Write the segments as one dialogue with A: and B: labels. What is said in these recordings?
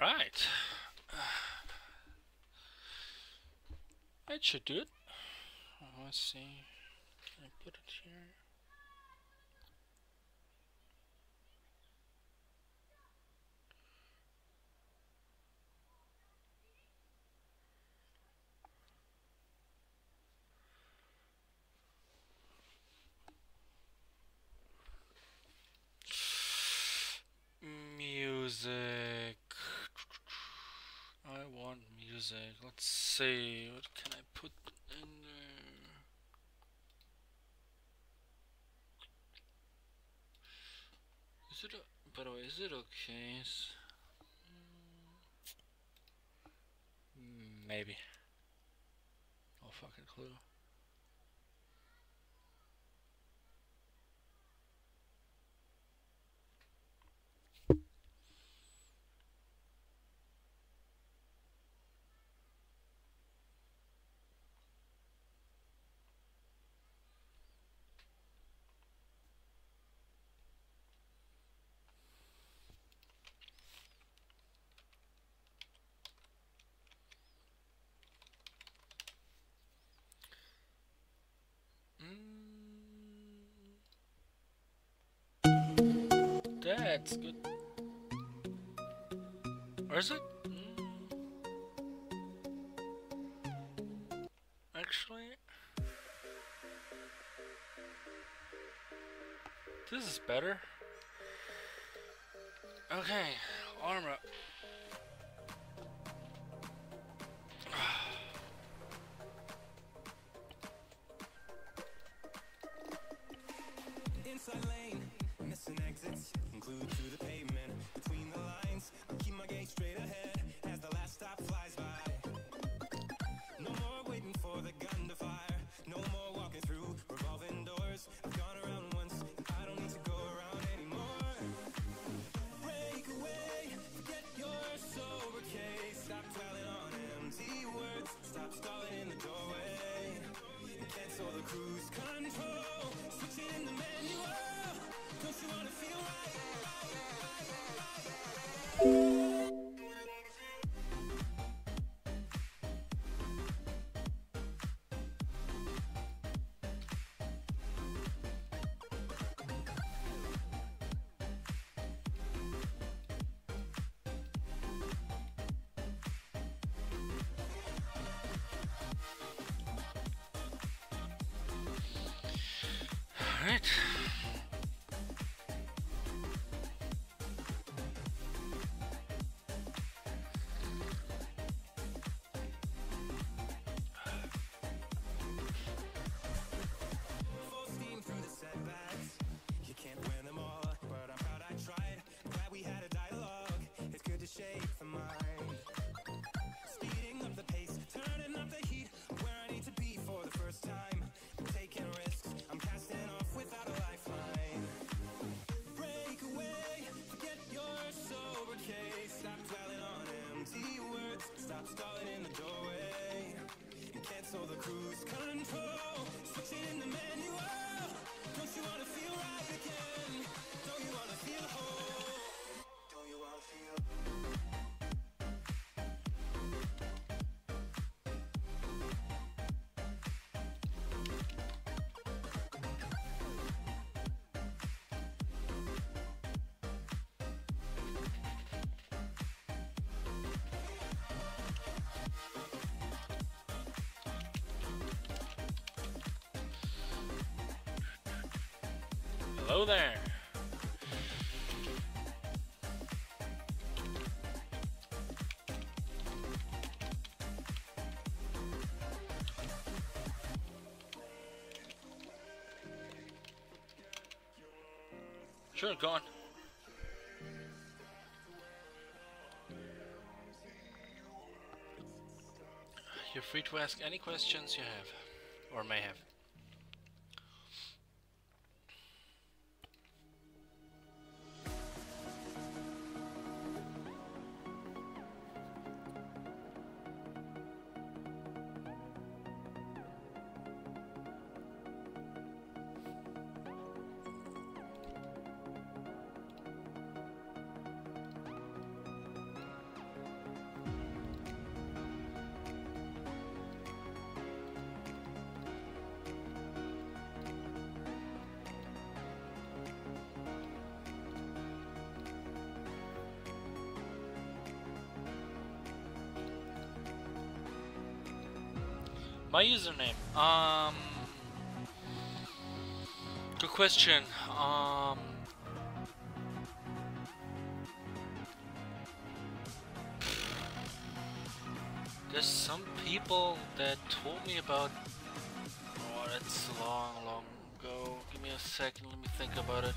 A: Alright. That should do it. Let's see. Can I put it here? Music. I want music. Let's see. What can I put in there? Is it? By the way, is it okay? Maybe. No fucking clue. That's good. Or is it? Actually, this is better. Okay, Arma.
B: Inside lane, missing exits, glued to the pavement. Between the lines, I keep my gaze straight ahead as the last stop flies by. No more waiting for the gun to fire. No more walking through revolving doors. I've gone around once, and I don't need to go around anymore. Break away, forget your sober case. Stop dwelling on empty words. Stop stalling in the doorway. And cancel the cruise control. Switch it in the manual. Don't you wanna feel right?
A: Alright.
B: Full steam through the setbacks. You can't win them all, but I'm proud I tried. Glad we had a dialogue. It's good to shape the mind. Speeding up the pace, turning up the heat. Where I need to be for the first time. Taking risks, I'm casting off without a lifeline. Break away, forget your sober case. Stop dwelling on empty words. Stop stalling in the doorway. And cancel the cruise control. Switch it in the manual. Don't you wanna feel right again? Don't you wanna feel whole? Don't you wanna feel?
A: Hello there. Sure, go on. You're free to ask any questions you have, or may have. My username. Good question. There's some people that told me about. Oh, that's long, long ago. Give me a second. Let me think about it.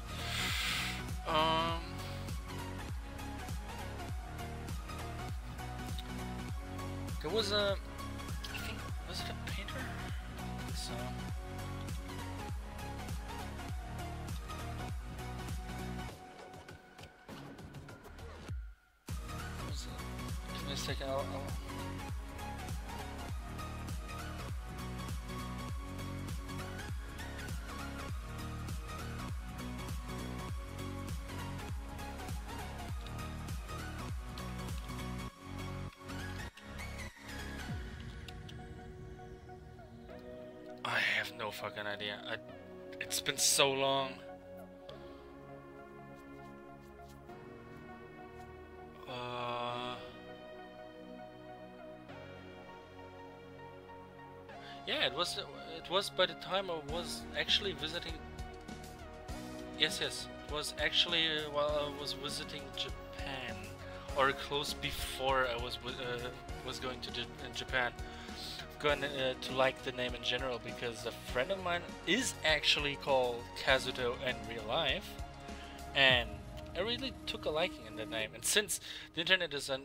A: There was a. I think was it a painter? I think so. Was it? Give me a second. I have no fucking idea. It's been so long. Yeah, it was. It was by the time I was actually visiting. Yes, yes. It was actually while I was visiting Japan, or close before I was going to Japan. Going to like the name in general because a friend of mine is actually called Kazuto in real life, and I really took a liking in that name. And since the internet is a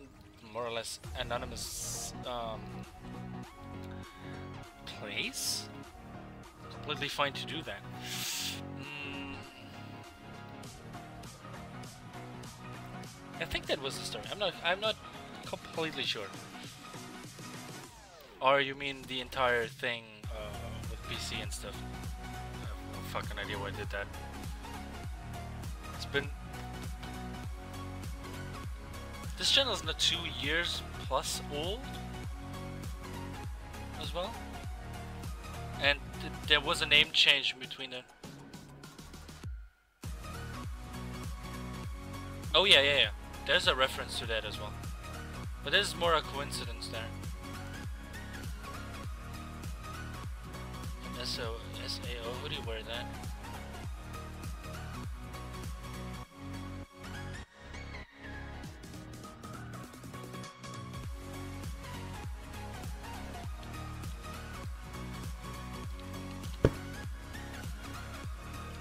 A: more or less anonymous place, completely fine to do that. I think that was the story. I'm not completely sure. Or you mean the entire thing with PC and stuff? I have no fucking idea why I did that. It's been... This channel is not 2 years plus old as well. And there was a name change in between it. Oh yeah. There's a reference to that as well. But there's more a coincidence there. SAO, who do you wear that?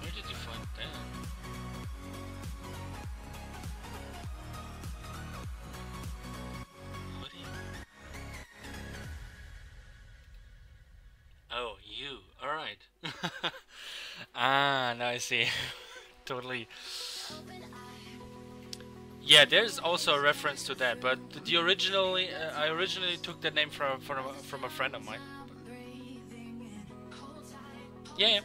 A: Where did you find that? Hoodie? Oh, you. Alright. Ah, now I see. Totally. Yeah, there's also a reference to that, but the originally, I originally took that name from a friend of mine. Yeah.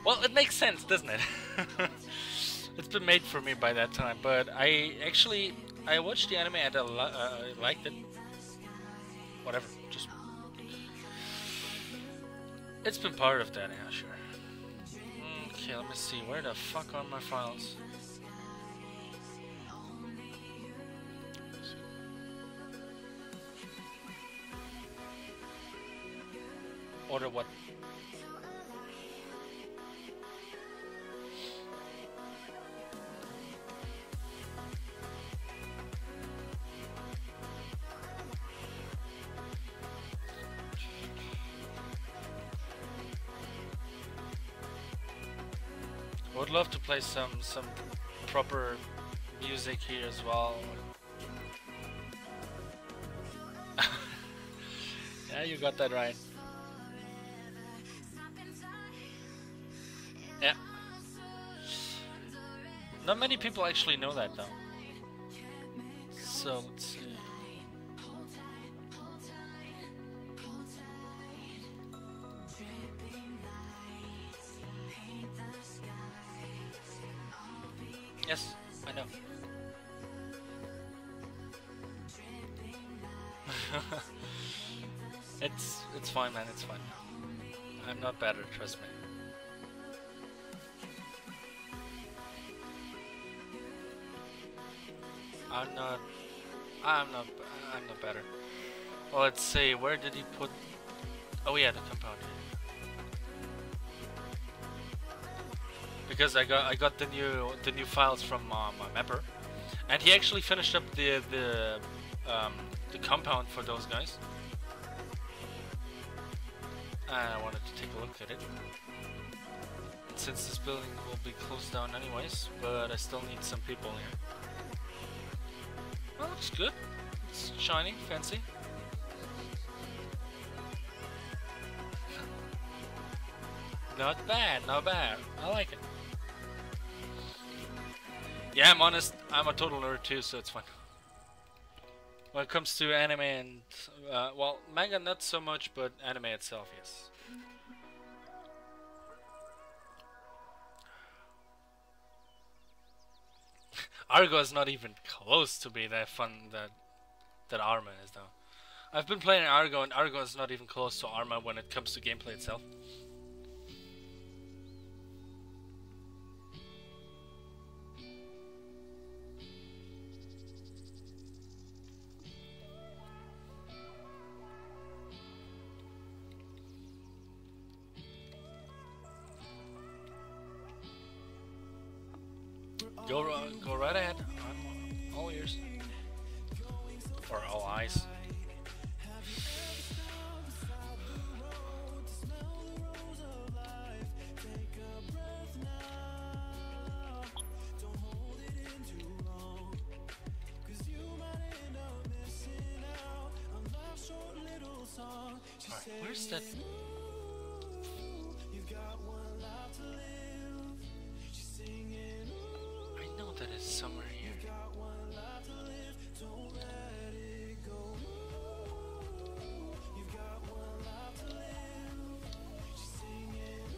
A: Well, it makes sense, doesn't it? It's been made for me by that time, but I watched the anime and I liked it. Whatever, just it's been part of that, yeah, sure. Okay, let me see. Where the fuck are my files? Order what? I would love to play some proper music here as well. Yeah, you got that right. Yeah. Not many people actually know that though. So let's see. Yes, I know. It's fine, man. It's fine. I'm not better, trust me. I'm not better. Well, let's see. Where did he put? Oh yeah, the compound. Because I got the new files from my mapper, and he actually finished up the compound for those guys. And I wanted to take a look at it. And since this building will be closed down anyways, but I still need some people here. Well, looks good. It's shiny, fancy. Not bad, not bad. I like it. Yeah, I'm honest. I'm a total nerd too, so it's fine. When it comes to anime and well, manga not so much, but anime itself, yes. Argo is not even close to be that fun that Arma is though. I've been playing Argo, and Argo is not even close to Arma when it comes to gameplay itself. Go right ahead. I'm all ears. Or all eyes. Alright, where's that? I know that it's somewhere here.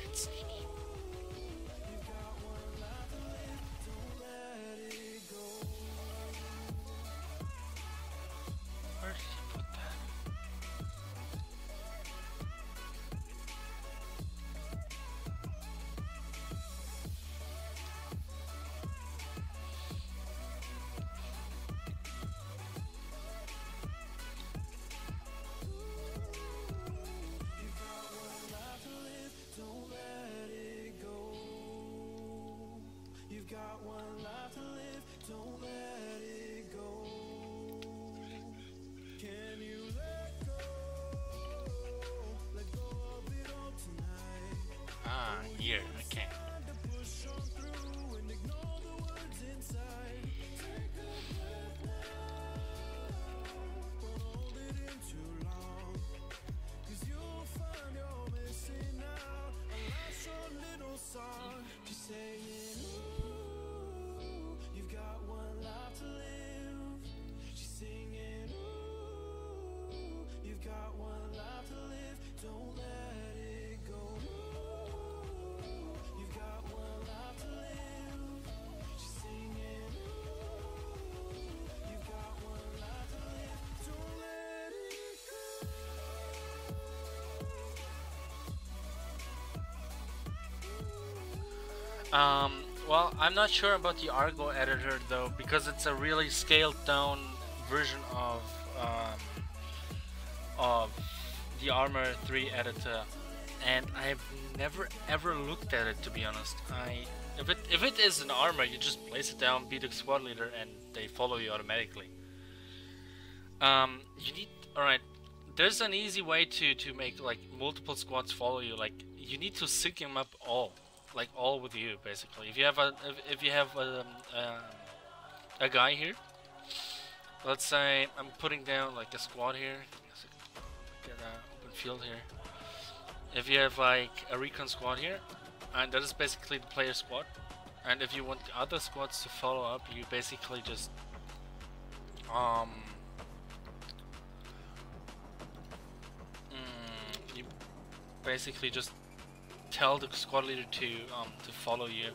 A: It's sneaky. Where did he put that? Ah, here, okay. Well, I'm not sure about the Argo editor though, because it's a really scaled down version of the Arma 3 editor, and I've never ever looked at it, to be honest. If it is an Arma, you just place it down, be the squad leader, and they follow you automatically. You need, alright, there's an easy way to make like multiple squads follow you. Like, you need to sync them up all. Like all with you, basically. If you have a guy here, let's say I'm putting down like a squad here, get an open field here. If you have like a recon squad here, and that is basically the player squad, and if you want the other squads to follow up, you basically just you basically just tell the squad leader to follow you.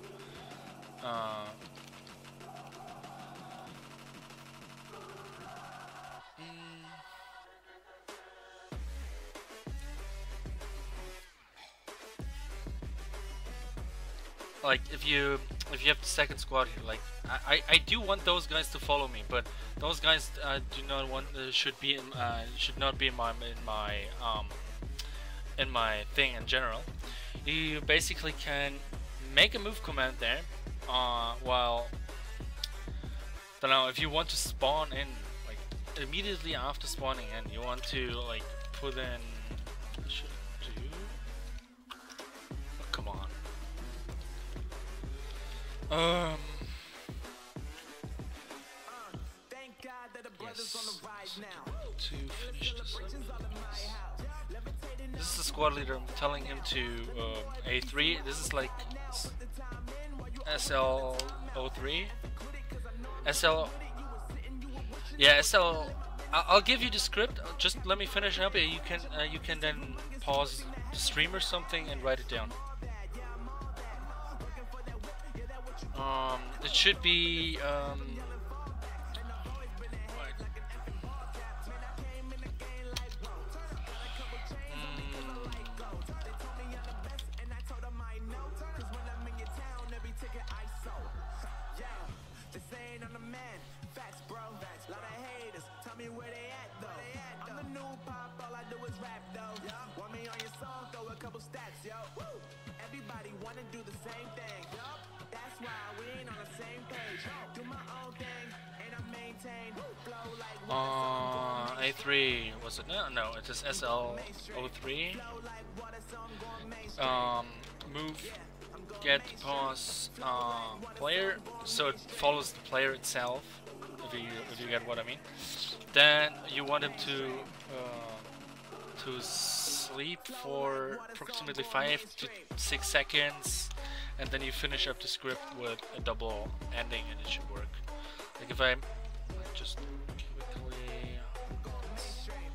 A: Like if you if you have the second squad here, like I do want those guys to follow me, but those guys do not want should be in should not be in my thing in general. You basically can make a move command there, while don't know if you want to spawn in like immediately after spawning in, you want to like put in. What should I do? Oh, come on. Yes. To finish this up. This is the squad leader. I'm telling him to A3. This is like SL03. SL. Yeah, SL. I'll give you the script. Just let me finish up. You can then pause the stream or something and write it down. It should be A3, was it? No, it is SL03. Move, get, pause, player, so it follows the player itself, if you get what I mean. Then you want him to sleep for approximately 5 to 6 seconds, and then you finish up the script with a double ending and it should work. Like if I just quickly,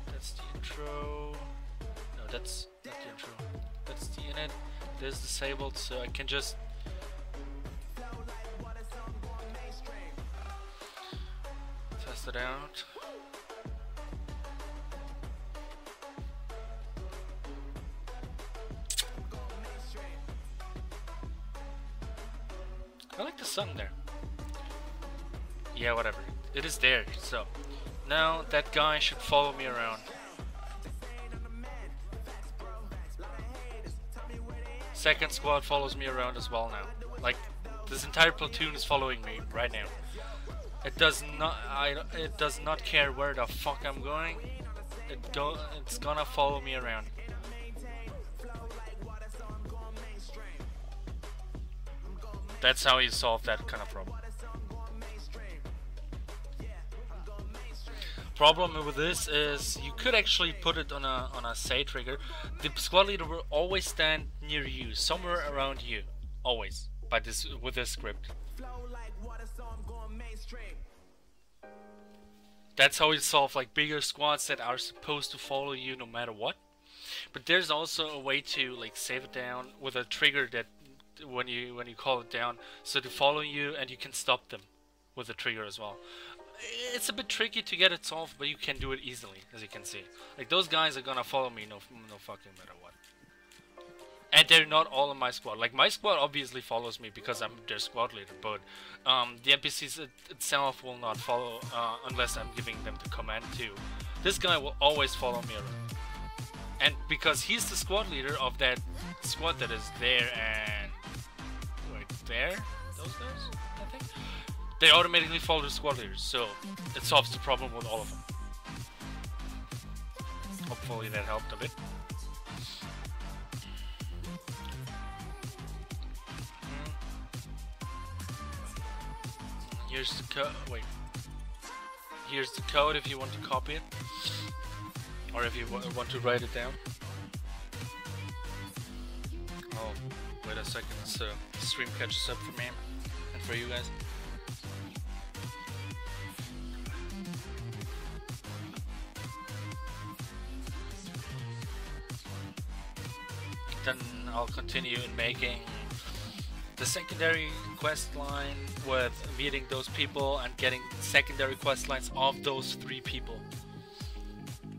A: that's the intro. No, that's not the intro. That's the init. This is disabled, so I can just test it out. I like the sun there. Yeah, whatever. It is there, so now that guy should follow me around. Second squad follows me around as well now. Like, this entire platoon is following me right now. It does not care where the fuck I'm going. It's gonna follow me around. That's how you solve that kind of problem. Problem with this is you could actually put it on a say trigger. The squad leader will always stand near you, somewhere around you, always. With this script. That's how you solve like bigger squads that are supposed to follow you no matter what. But there's also a way to like save it down with a trigger that when you call it down, so to follow you and you can stop them with a trigger as well. It's a bit tricky to get it solved, but you can do it easily, as you can see. Like those guys are gonna follow me no fucking matter what. And they're not all in my squad. Like my squad obviously follows me because I'm their squad leader, but the NPCs itself will not follow unless I'm giving them the command to. This guy will always follow me around. And because he's the squad leader of that squad that is there and right there, those guys, I think, they automatically follow the squad leaders, so it solves the problem with all of them. Hopefully that helped a bit. Here's the code. Wait. Here's the code if you want to copy it, or if you want to write it down. Oh, wait a second, so the stream catches up for me and for you guys. Then I'll continue in making the secondary quest line with meeting those people and getting secondary quest lines of those 3 people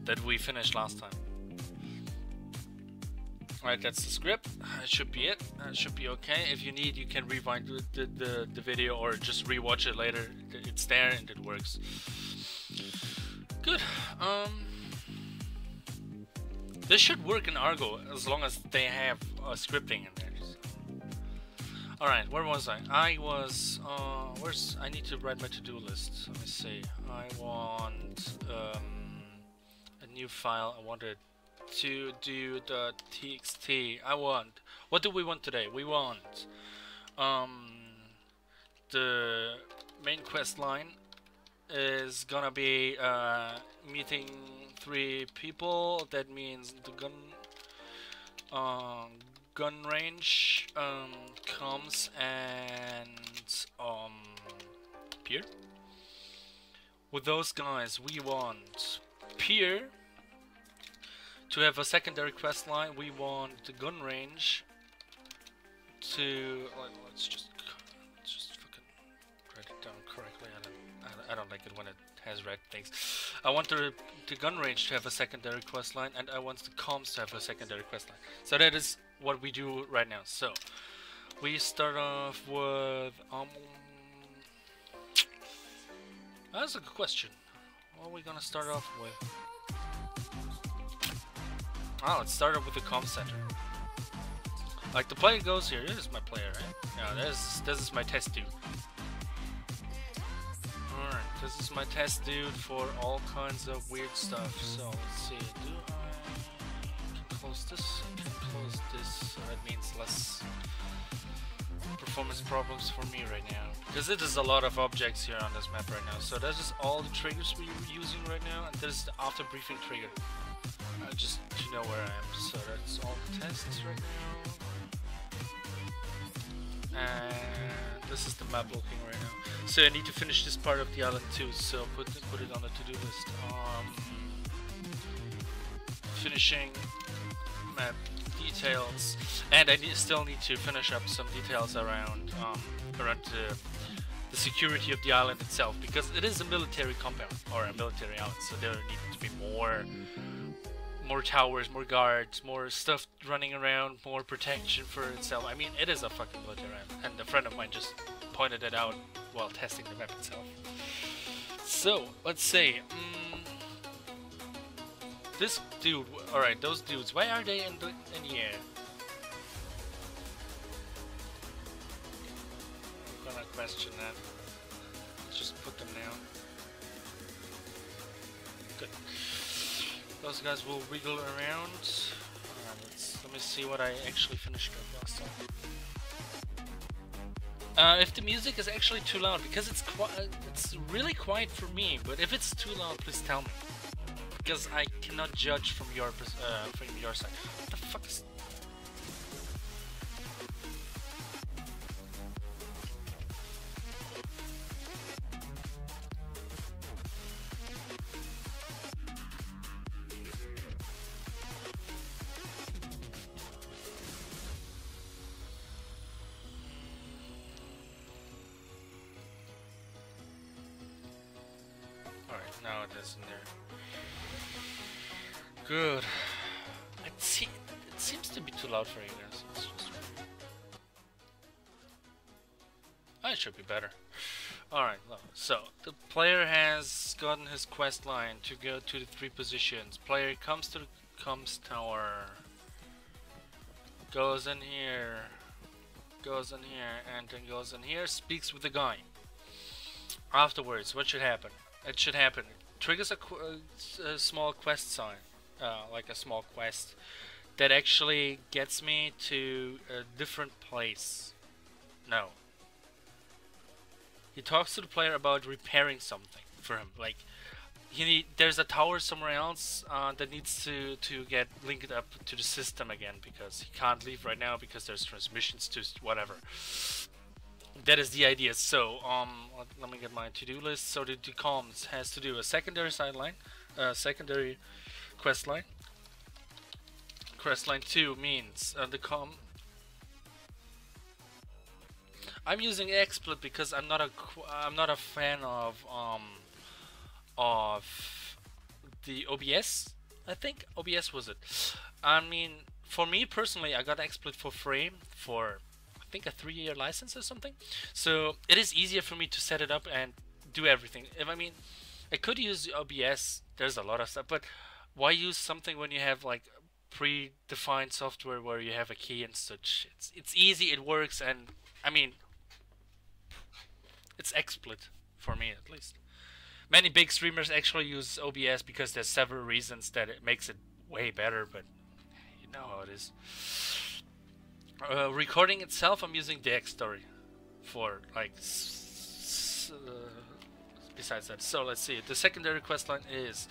A: that we finished last time. Alright, that's the script. It should be it. It should be okay. If you need, you can rewind the video or just rewatch it later. It's there and it works. Good. This should work in Argo as long as they have scripting in there. Alright, where was I? I was, I need to write my to-do list. Let me see. I want a new file. I wanted to do the txt. What do we want today? We want the main quest line is gonna be meeting 3 people. That means the gun range, comms, and Pier. With those guys, we want Pier to have a secondary quest line. We want the gun range to let's just fucking write it down correctly. I don't like it when it has red things. I want the gun range to have a secondary quest line, and I want the comms to have a secondary quest line. So that is what we do right now. So we start off with that's a good question. What are we gonna start off with? Oh, let's start off with the comm center. Like the player goes here. This is my player, right? Yeah, this is my test dude. Alright, this is my test dude for all kinds of weird stuff. So let's see. Do I can close this? I can close this. So that means less performance problems for me right now, because it is a lot of objects here on this map right now. So that's just all the triggers we're using right now, and this is the after briefing trigger. Just to know where I am. So that's all the tests right now. And this is the map looking right now. So I need to finish this part of the island too. So put it on the to-do list. Finishing map details, and I still need to finish up some details around the security of the island itself, because it is a military compound or a military island. So there need to be more towers, more guards, more stuff running around, more protection for itself. I mean, it is a fucking military island, and a friend of mine just pointed it out while testing the map itself. So, let's see. This dude, alright, those dudes, why are they in the air? I'm gonna question that. Let's just put them down. Good. Those guys will wiggle around. Let me see what I actually finished up last time. If the music is actually too loud, because it's really quiet for me, but if it's too loud, please tell me, because I cannot judge from your side. What the fuck is? Now it is in there. Good. It seems to be too loud for you guys. It's just... it should be better. Alright, so the player has gotten his quest line to go to the 3 positions. Player comes to the comms tower, goes in here, and then goes in here, speaks with the guy. Afterwards, what should happen? It should happen. Triggers a small quest sign, like a small quest, that actually gets me to a different place. No. He talks to the player about repairing something for him. Like, there's a tower somewhere else that needs to get linked up to the system again, because he can't leave right now because there's transmissions to whatever. That is the idea. So let me get my to-do list. So the comms has to do a secondary sideline, secondary quest line. Quest line 2 means the comm. I'm using XSplit because I'm not a fan of the OBS. I think OBS was it. I mean, for me personally, I got XSplit for free for I think a 3-year license or something. So it is easier for me to set it up and do everything. If I mean, I could use OBS. There's a lot of stuff, but why use something when you have like predefined software where you have a key and such? It's easy, it works, and I mean, it's XSplit for me at least. Many big streamers actually use OBS because there's several reasons that it makes it way better, but you know how it is. Recording itself, I'm using DxStory for like besides that. So let's see. The secondary quest line is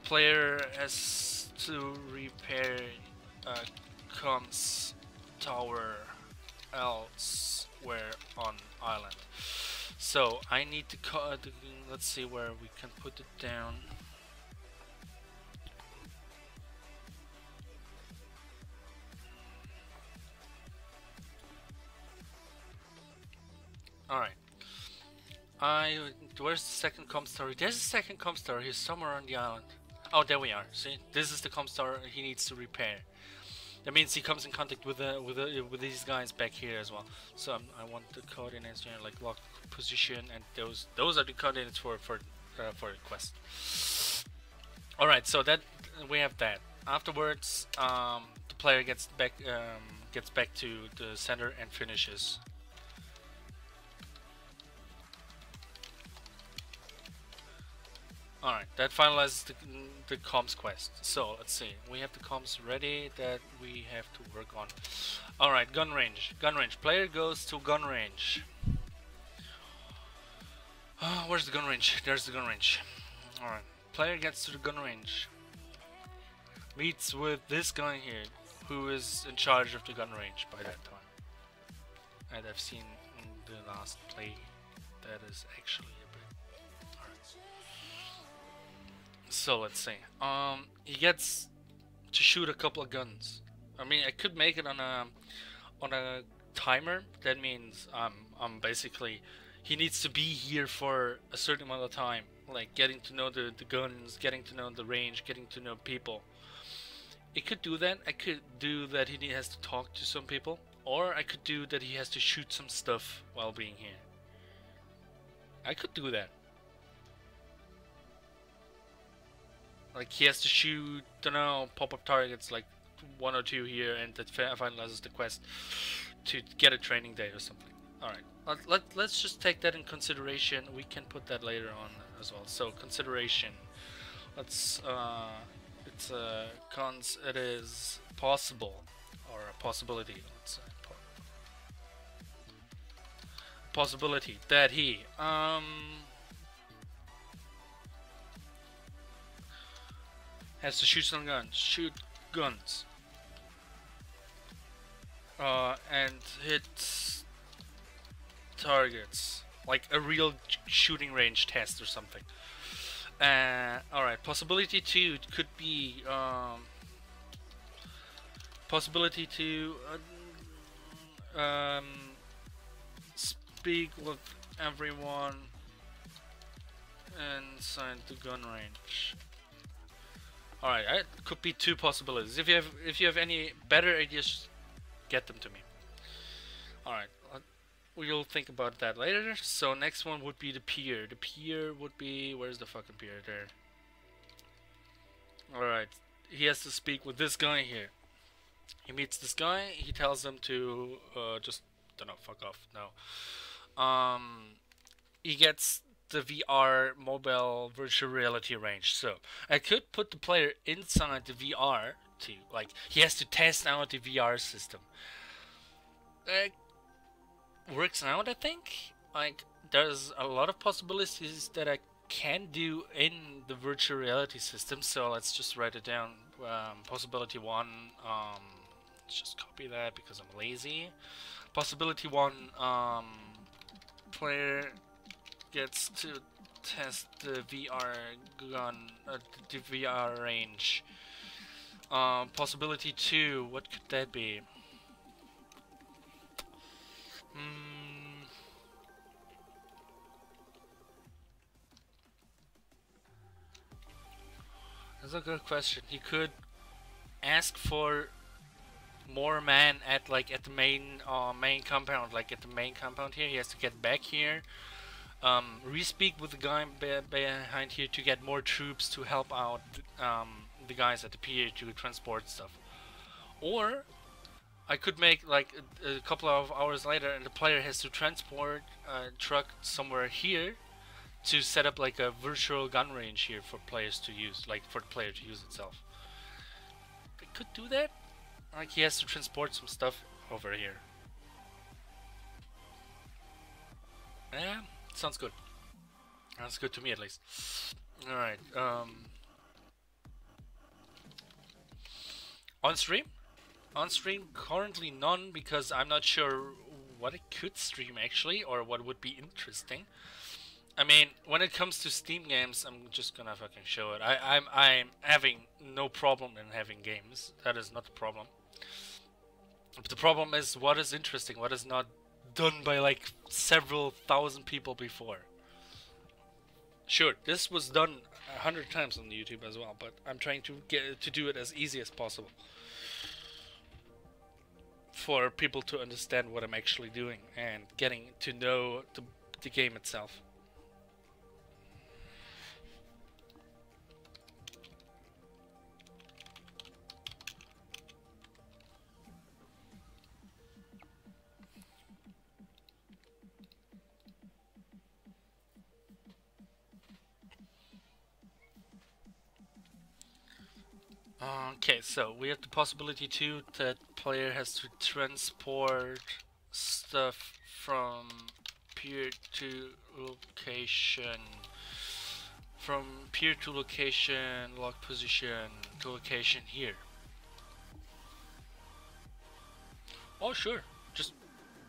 A: player has to repair comms tower elsewhere on island. So I need to let's see where we can put it down. Alright. Where's the second comms tower? There's a second comms tower here somewhere on the island. Oh, there we are. See, this is the comms tower he needs to repair. That means he comes in contact with these guys back here as well. So I want the coordinates here, like lock position, and those are the coordinates for the quest. All right, so that we have that. Afterwards, the player gets back to the center and finishes. Alright, that finalizes the comms quest. So, let's see. We have the comms ready that we have to work on. Alright, gun range. Gun range. Player goes to gun range. Where's the gun range? There's the gun range. Alright. Player gets to the gun range. Meets with this guy here, who is in charge of the gun range by that time. And I've seen in the last play that is actually a bit. So let's see. He gets to shoot a couple of guns. I mean, I could make it on a timer. That means basically he needs to be here for a certain amount of time, like getting to know the guns, getting to know the range, getting to know people. It could do that. I could do that he has to talk to some people, or I could do that he has to shoot some stuff while being here. I could do that. Like he has to shoot, don't know, pop-up targets like 1 or 2 here, and that finalizes the quest to get a training day or something. Alright, let's just take that in consideration. We can put that later on as well. So consideration. Let's it is possible, or a possibility. Let's say possibility that he has to shoot some guns. Shoot guns. And hit targets. Like a real shooting range test or something. Alright, possibility 2 could be possibility to speak with everyone inside the gun range. Alright, it could be 2 possibilities. If you have any better ideas, get them to me. Alright, we'll think about that later. So next one would be the pier. The pier would be, where's the fucking pier? There. Alright, he has to speak with this guy here. He meets this guy, he tells him to just, don't know, fuck off. No. He gets the VR mobile virtual reality range. So I could put the player inside the VR to, like, he has to test out the VR system. Works out, I think. Like, there's a lot of possibilities that I can do in the virtual reality system. So let's just write it down. Possibility 1. Let's just copy that because I'm lazy. Possibility 1. Player gets to test the VR gun, the VR range. Possibility 2, what could that be? That's a good question. He could ask for more man at the main compound, like at the main compound here. He has to get back here, re-speak with the guy behind here to get more troops to help out the guys at the pier to transport stuff. Or I could make like a couple of hours later, and the player has to transport a truck somewhere here to set up like a virtual gun range here for players to use, like for the player to use itself. I could do that. Like he has to transport some stuff over here. Yeah, sounds good. Sounds good to me at least. Alright, on stream? On stream, currently none, because I'm not sure what I could stream actually, or what would be interesting. I mean, when it comes to Steam games, I'm just gonna fucking show it. I'm having no problem in having games. That is not the problem. But the problem is what is interesting, what is not done by like several thousand people before. Sure, this was done 100 times on YouTube as well, but I'm trying to get to do it as easy as possible for people to understand what I'm actually doing and getting to know the game itself. Okay, so we have the possibility too that player has to transport stuff from pier to location, from pier to location, lock position to location here. Oh sure, just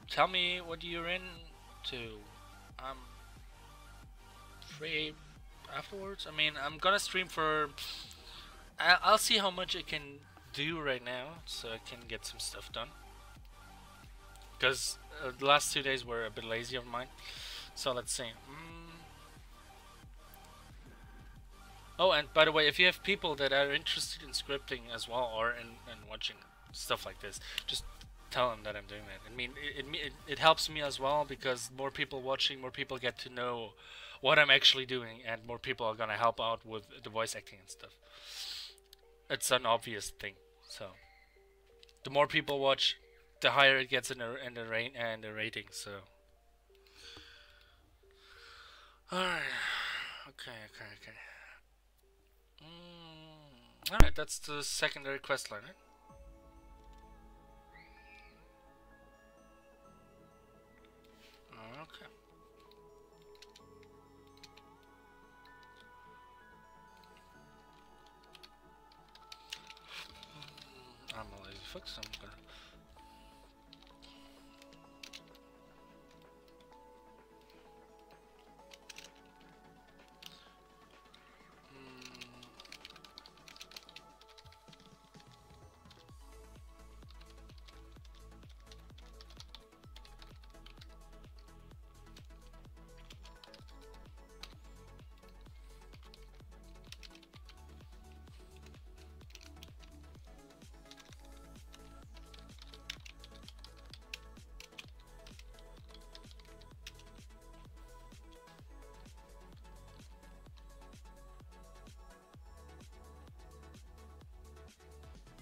A: tell me what you're into. I'm free afterwards. I mean, I'm gonna stream for. I'll see how much I can do right now, so I can get some stuff done. Because the last 2 days were a bit lazy of mine. So let's see. Oh, and by the way, if you have people that are interested in scripting as well, or in watching stuff like this, just tell them that I'm doing that. I mean, it helps me as well, because more people watching, more people get to know what I'm actually doing, and more people are gonna help out with the voice acting and stuff. It's an obvious thing. So the more people watch, the higher it gets in the rating. So alright, okay. Alright, that's the secondary quest line, right? Okay. I'm a lazy fuck, so I'm gonna.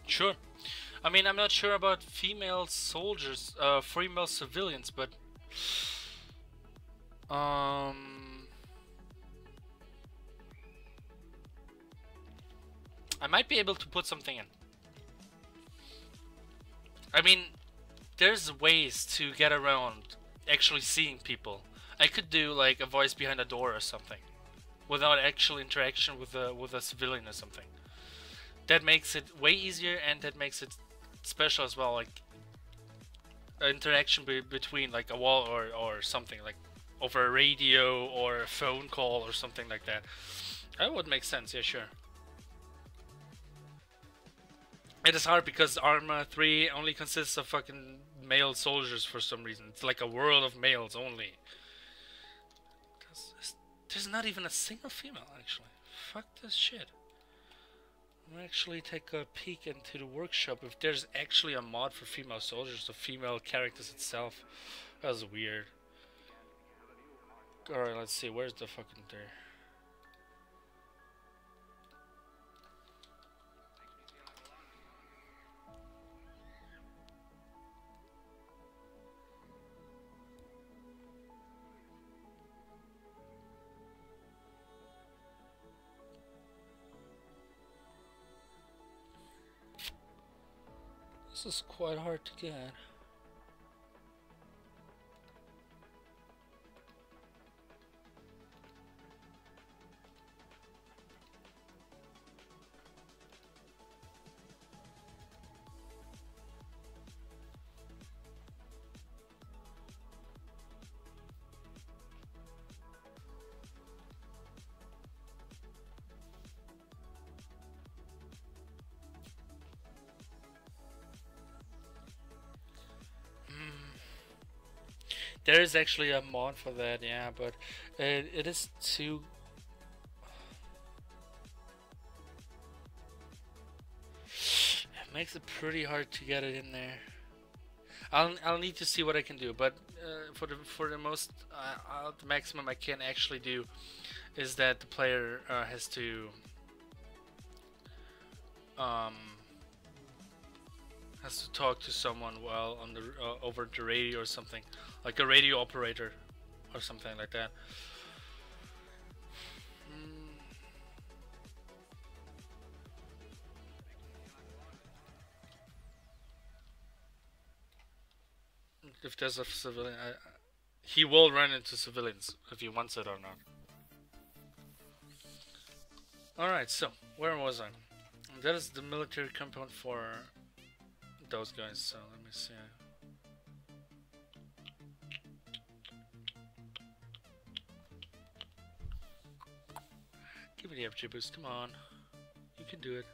A: Sure. I mean, I'm not sure about female soldiers, female civilians, but I might be able to put something in. I mean, there's ways to get around actually seeing people. I could do like a voice behind a door or something, without actual interaction with a civilian or something. That makes it way easier, and that makes it special as well, like interaction between like a wall or something, like over a radio or a phone call or something like that. That would make sense, yeah, sure. It is hard because Arma 3 only consists of fucking male soldiers for some reason. It's like a world of males only. There's not even a single female, actually. Fuck this shit. I'll actually take a peek into the workshop if there's actually a mod for female soldiers or female characters itself. That was weird. Alright, let's see, where's the fucking there? This is quite hard to get. There is actually a mod for that, yeah, but it is too... It makes it pretty hard to get it in there. I'll need to see what I can do, but for the most the maximum I can actually do is that the player has to talk to someone while on the over the radio or something, like a radio operator or something like that. If there's a civilian, he will run into civilians if he wants it or not. Alright, so where was I? That is the military compound for those guys, so let me see. Give me the FG boost, come on. You can do it.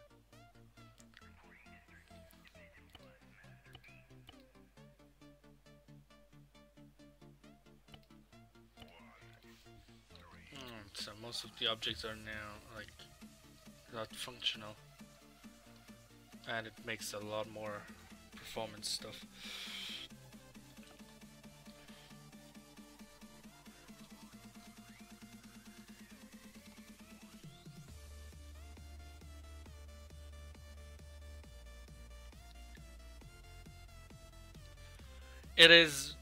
A: So most of the objects are now like not functional, and it makes a lot more performance stuff. It is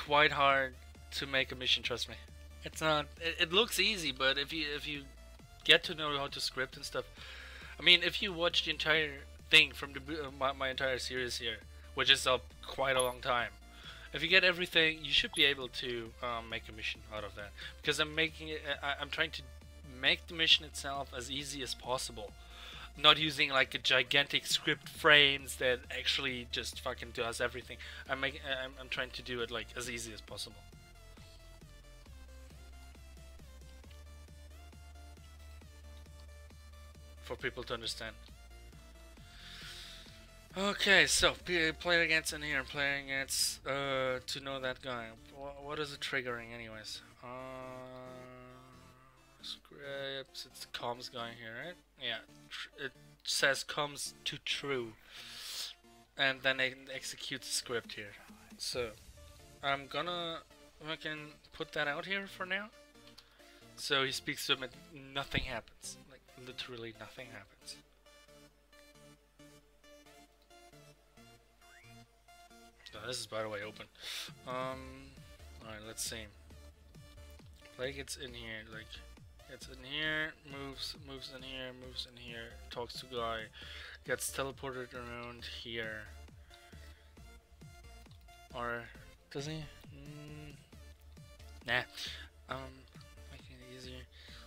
A: quite hard to make a mission, trust me. It's not. It looks easy, but if you get to know how to script and stuff, I mean, if you watch the entire thing from the my entire series here, which is quite a long time, if you get everything, you should be able to make a mission out of that. Because I'm making it. I'm trying to make the mission itself as easy as possible, not using like a gigantic script frames that actually just fucking does everything. I'm trying to do it like as easy as possible. For people to understand. Okay, so player against in here, player against to know that guy. What is it triggering, anyways? Scripts. It's the comms guy here, right? Yeah, it says comms to true, and then it executes the script here. So I can put that out here for now. So he speaks to him and nothing happens. Literally nothing happens. Oh, this is by the way open. Alright, let's see. Play gets in here, like gets in here, moves in here, moves in here, talks to guy, gets teleported around here. Or does he? Nah. Making it easier.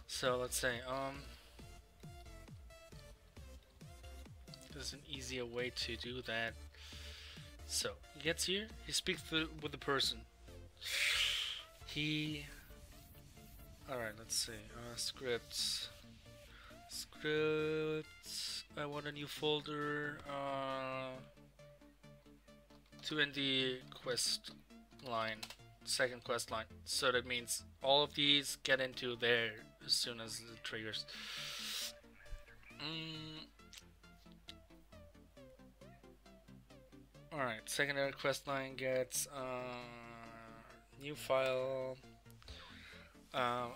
A: So let's say there's an easier way to do that. So he gets here, he speaks with the person. Alright, let's see. Scripts. I want a new folder. To end the quest line, second quest line. So that means all of these get into there as soon as it triggers. Alright, secondary quest line gets new file.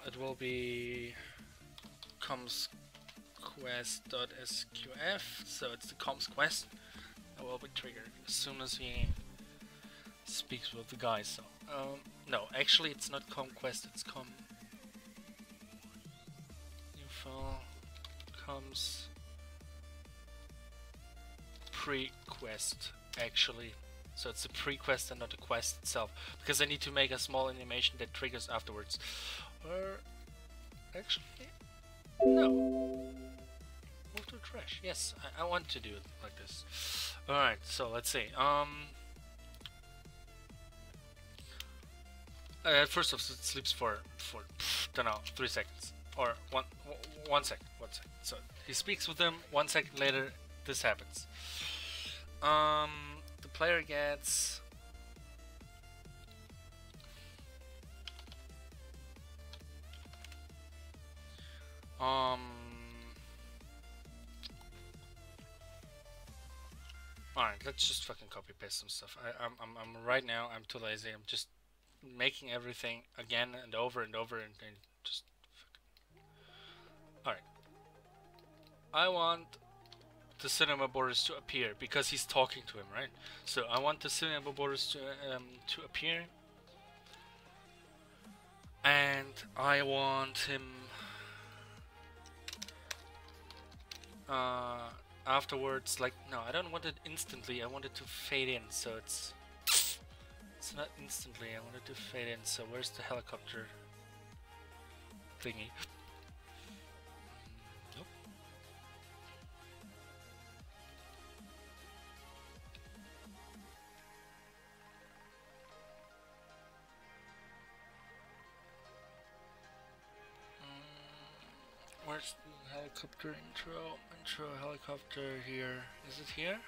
A: It will be comsquest.sqf, so it's the comms quest that will be triggered as soon as he speaks with the guy. So no, actually it's not comquest, it's new file comes pre-quest actually. So it's a pre-quest and not a quest itself, because I need to make a small animation that triggers afterwards. Or actually, no. Move to trash. Yes, I want to do it like this. Alright, so let's see. First off, it sleeps for don't know, 3 seconds. Or one second. So he speaks with them, 1 second later this happens. The player gets alright, let's just fucking copy paste some stuff. I'm right now, I'm too lazy. I'm just making everything again and over and just alright. I want the cinema borders to appear because he's talking to him, right? So I want the cinema borders to appear, and I want him afterwards. Like, no, I don't want it instantly. I want it to fade in. So it's not instantly. I want it to fade in. So where's the helicopter thingy? Nope. Where's the helicopter intro? Intro helicopter here. Is it here?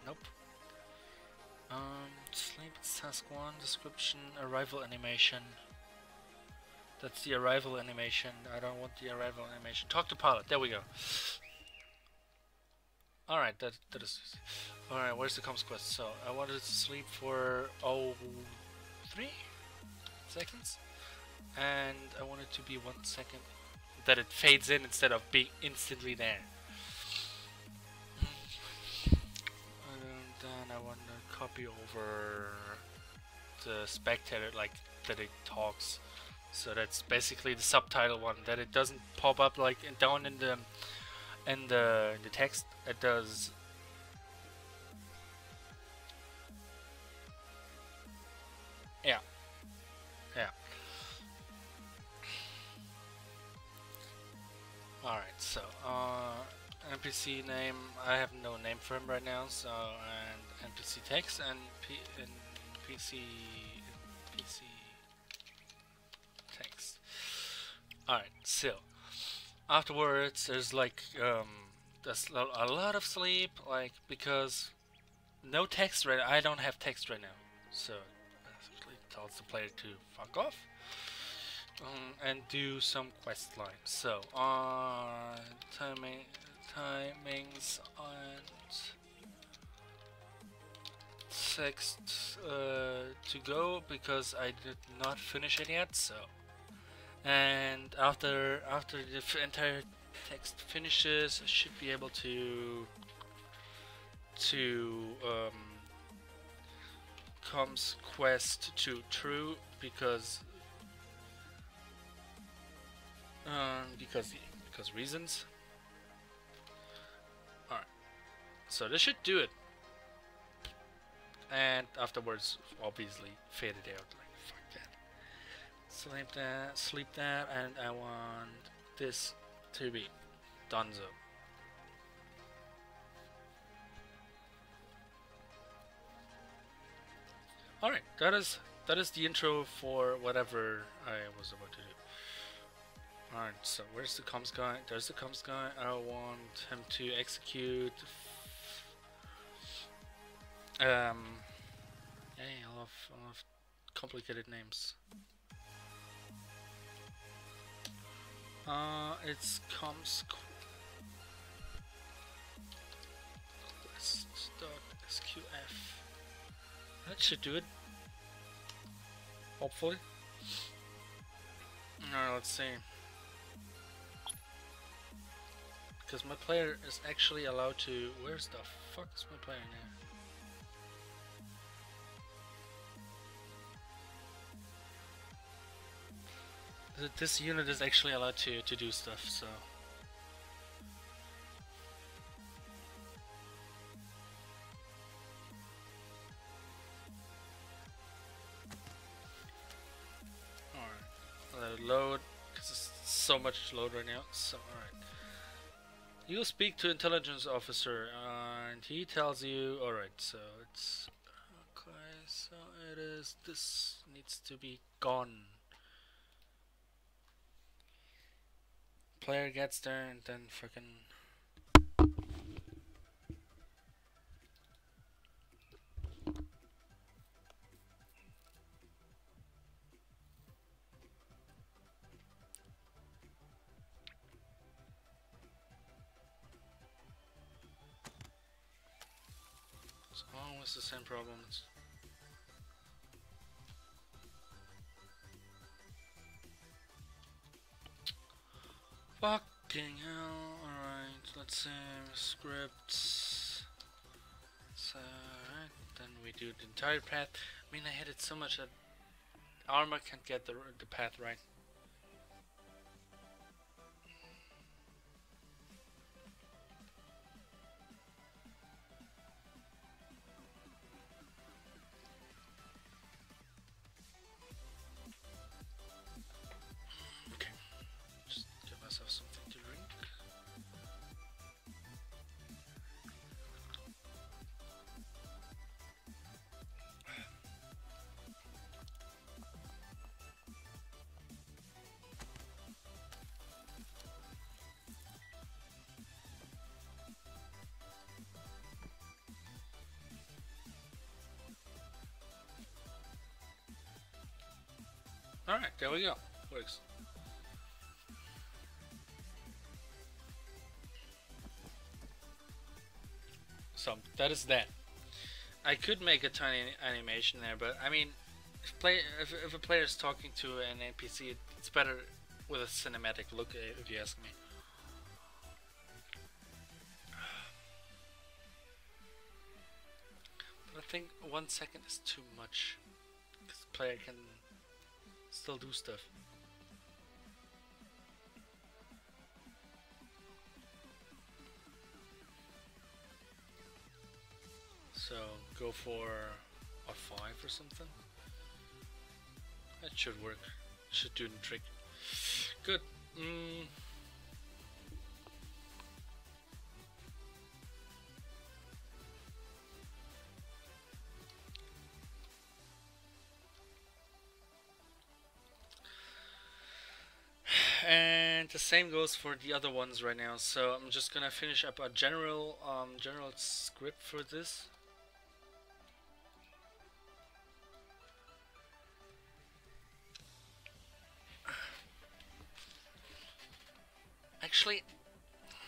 A: Nope. Sleep, task 1, description, arrival animation. That's the arrival animation. I don't want the arrival animation. Talk to pilot. There we go. Alright, that is... Alright, where's the comms quest? So, I wanted to sleep for 3 seconds. And I want it to be 1 second. That it fades in instead of being instantly there. And then I want to copy over the spectator, like that it talks. So that's basically the subtitle one, that it doesn't pop up like down in the text. It does. Yeah. Alright, so NPC name, I have no name for him right now, so, and NPC text and NPC text. Alright, so afterwards there's like there's a lot of sleep, like, because no text right. I don't have text right now, so basically tells the player to fuck off. And do some quest lines. So, timings and text to go, because I did not finish it yet. So, and after the entire text finishes, I should be able to comms quest to true, because reasons. Alright, so this should do it, and afterwards obviously fade it out, like fuck that. Sleep that, and I want this to be donezo. Alright, that is the intro for whatever I was about to do. Alright, so where's the comms guy? There's the comms guy. I want him to execute. Yeah, I love complicated names. It's comms quest.sqf. That should do it. Hopefully. Alright, let's see. Because my player is actually allowed to... Where's the fuck is my player now? This unit is actually allowed to do stuff, so... Alright, let it load, because it's so much to load right now, so alright. You speak to intelligence officer, and he tells you... Alright, so it's... Okay, so it is... This needs to be gone. Player gets there and then frickin'... It's always the same problems. Fucking hell, alright, let's see, scripts. So, alright, then we do the entire path. I mean, I hit it so much that Arma can't get the path right. Okay, just give myself something to drink. Alright, there we go. Works. So, that is that. I could make a tiny animation there, but I mean, if a player is talking to an NPC, it's better with a cinematic look, if you ask me. But I think 1 second is too much, because the player can still do stuff. So go for a 5 or something. That should work. Should do the trick. Good. And the same goes for the other ones right now. So I'm just gonna finish up a general script for this. Actually,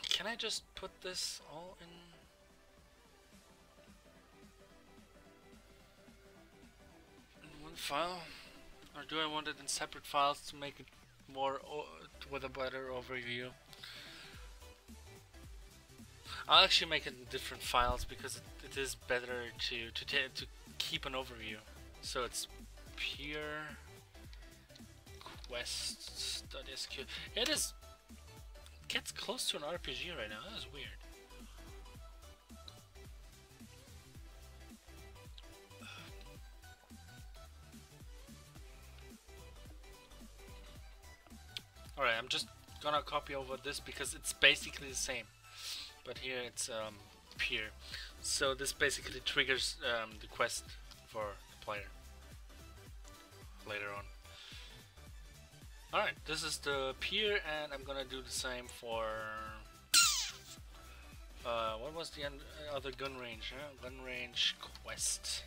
A: can I just put this all in one file? Or do I want it in separate files to make it more with a better overview? I'll actually make it in different files because it is better to keep an overview. So it's pure quests.sq. It is gets close to an RPG right now. That is weird. Alright, I'm just gonna copy over this because it's basically the same, but here it's peer. So this basically triggers the quest for the player later on. Alright, this is the peer, and I'm gonna do the same for what was the other gun range? Gun range quest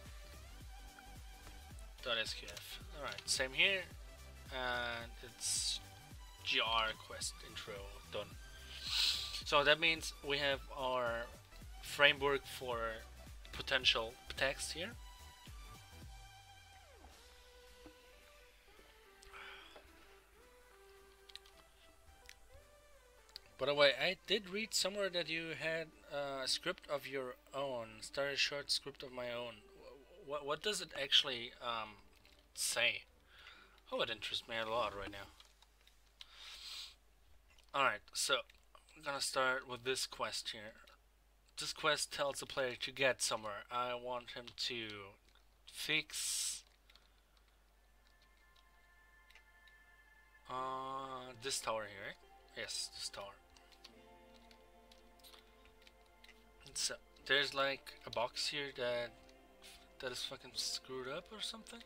A: .sqf. Alright, same here, and it's GR quest intro done. So that means we have our framework for potential text here. By the way, I did read somewhere that you had a script of your own, started a short script of my own. What does it actually say? Oh, it interests me a lot right now. Alright, so I'm gonna start with this quest here. This quest tells the player to get somewhere. I want him to fix this tower here, right? Yes, this tower. So there's like a box here that is fucking screwed up or something.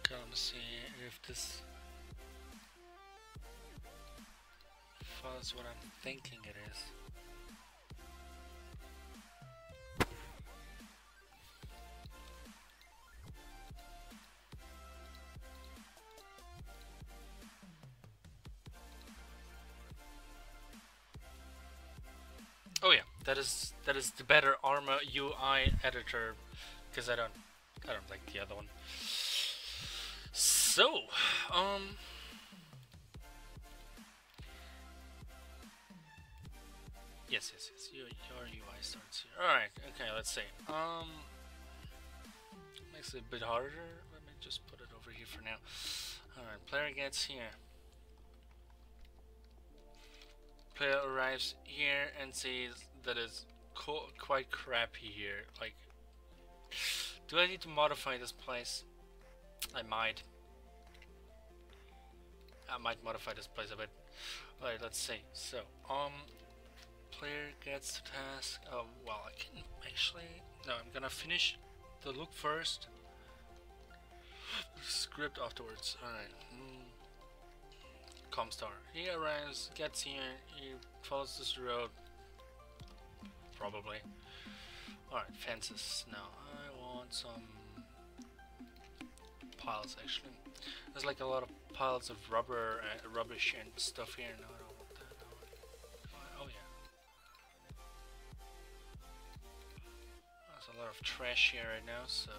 A: Gonna see if this follows what I'm thinking it is. Oh yeah, that is the better Arma UI editor, because I don't like the other one. So, yes, your UI starts here. All right, okay, let's see. Makes it a bit harder. Let me just put it over here for now. All right, player gets here. Player arrives here and sees that it's quite crappy here. Like, do I need to modify this place? I might modify this place a bit. Alright, let's see. So, player gets the task. Oh, well, I can actually. No, I'm gonna finish the look first. Script afterwards. Alright. Comstar. He arrives, gets here, he follows this road. Probably. Alright, fences. Now, I want some piles actually. There's like a lot of piles of rubber, rubbish and stuff here. No, I don't want that. Oh yeah. There's a lot of trash here right now, so.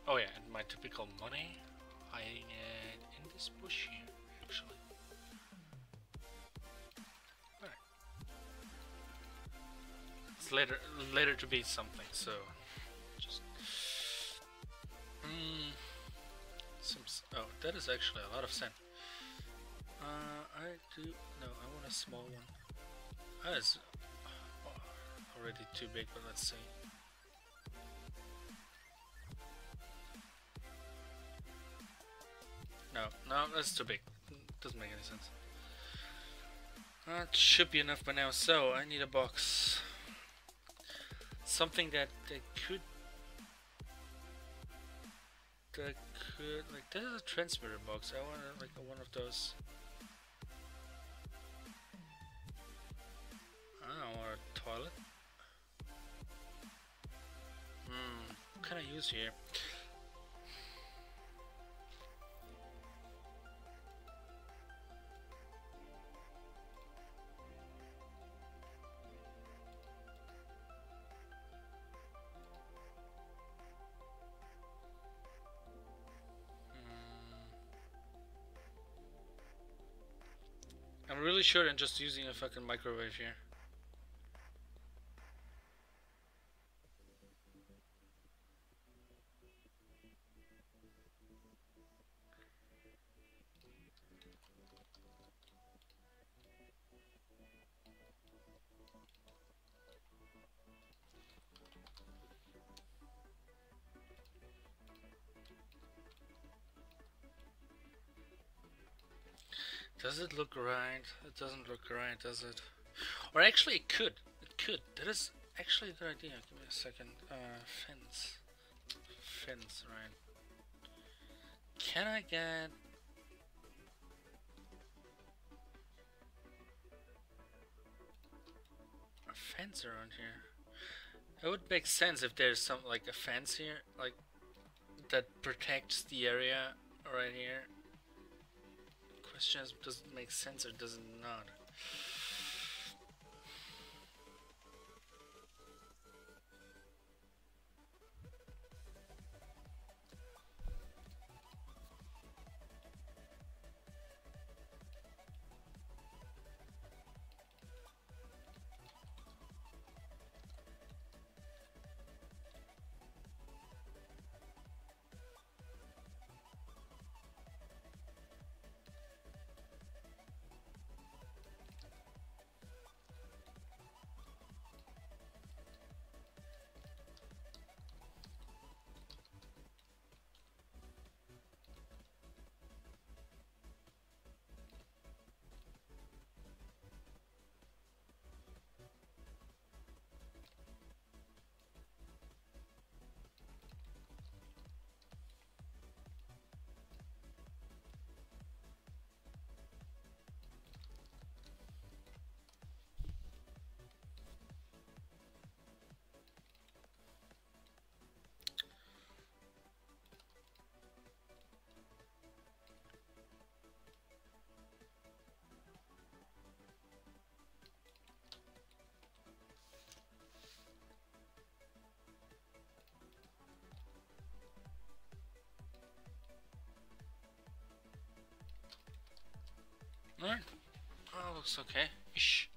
A: Oh yeah, and my typical money hiding it in this bush here, actually. Alright. It's later to be something, so just oh, that is actually a lot of sand. I want a small one. That is already too big, but let's see. No, that's too big. Doesn't make any sense. That should be enough by now. So I need a box. Something that could like, this is a transmitter box. I want like one of those. I want a toilet. What can I use here? I'm really sure I'm just using a fucking microwave here. Does it look right? It doesn't look right, does it? Or actually, it could. It could. That is actually a good idea. Give me a second. Fence. Fence, right. Can I get... a fence around here? It would make sense if there's some, like, a fence here, like, that protects the area right here. Question is, does it make sense or does it not? Alright. Oh, looks okay. Ish.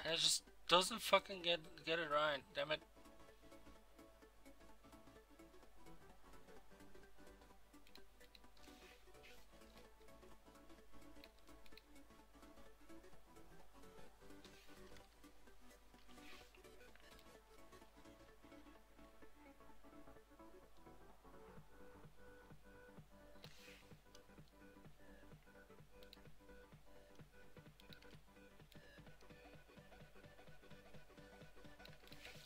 A: It just doesn't fucking get it right. Damn it.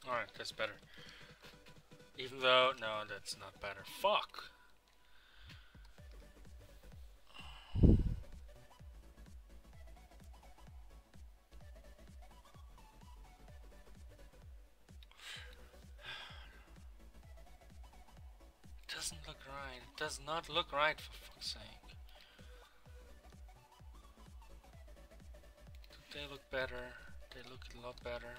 A: Alright, that's better. Even though, no, that's not better. Fuck! It doesn't look right. It does not look right, for fuck's sake. They look better. They look a lot better.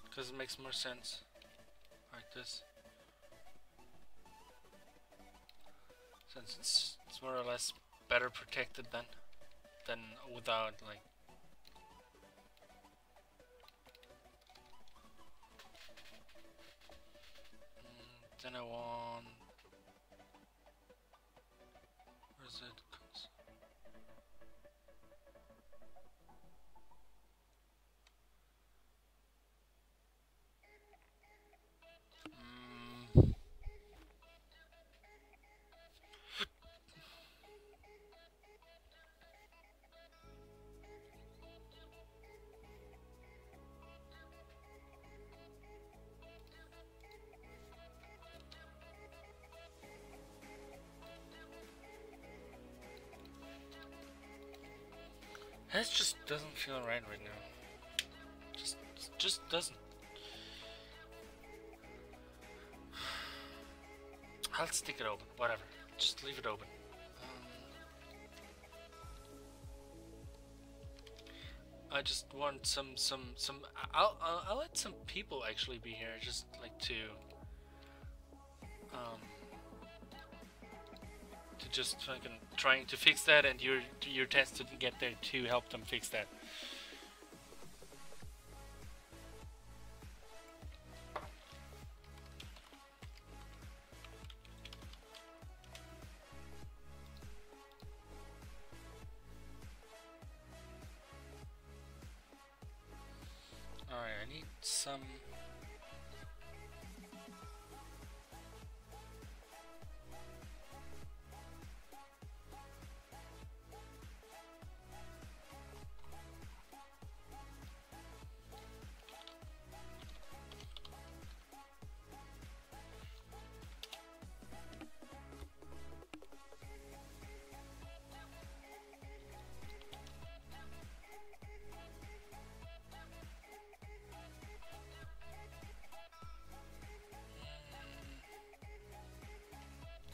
A: Because it makes more sense. Like this. Since it's more or less better protected than without, like. Then I want. Where's it? That just doesn't feel right now. Just doesn't. I'll stick it open. Whatever. Just leave it open. I just want some. I'll let some people actually be here. Just like um to just fucking trying to fix that, and your test to get there to help them fix that. Alright, I need some.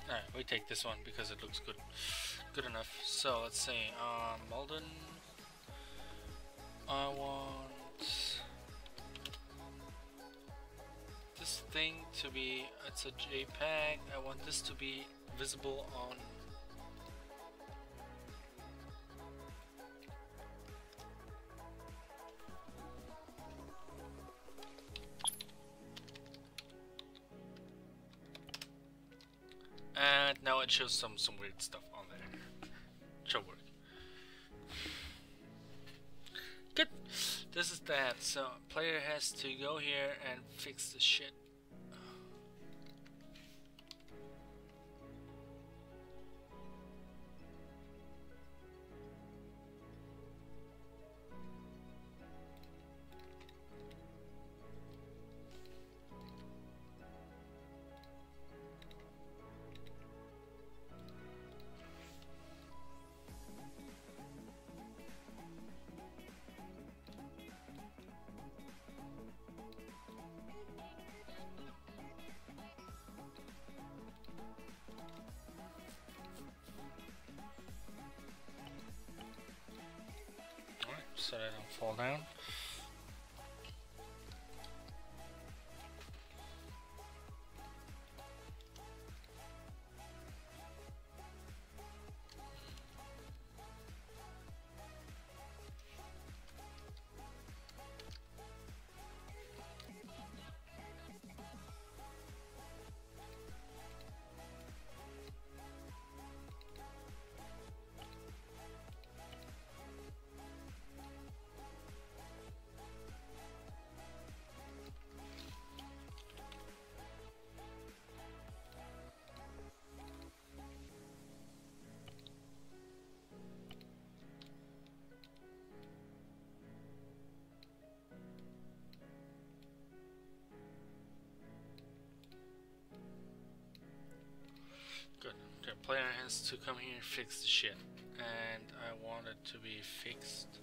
A: Alright, we take this one because it looks good enough. So let's see, Malden. I want this thing to be, it's a JPEG. I want this to be visible on. And now it shows some weird stuff on there. Show work. Good. This is that. So player has to go here and fix the shit. So they don't fall down. Good. The player has to come here and fix the shit. And I want it to be fixed.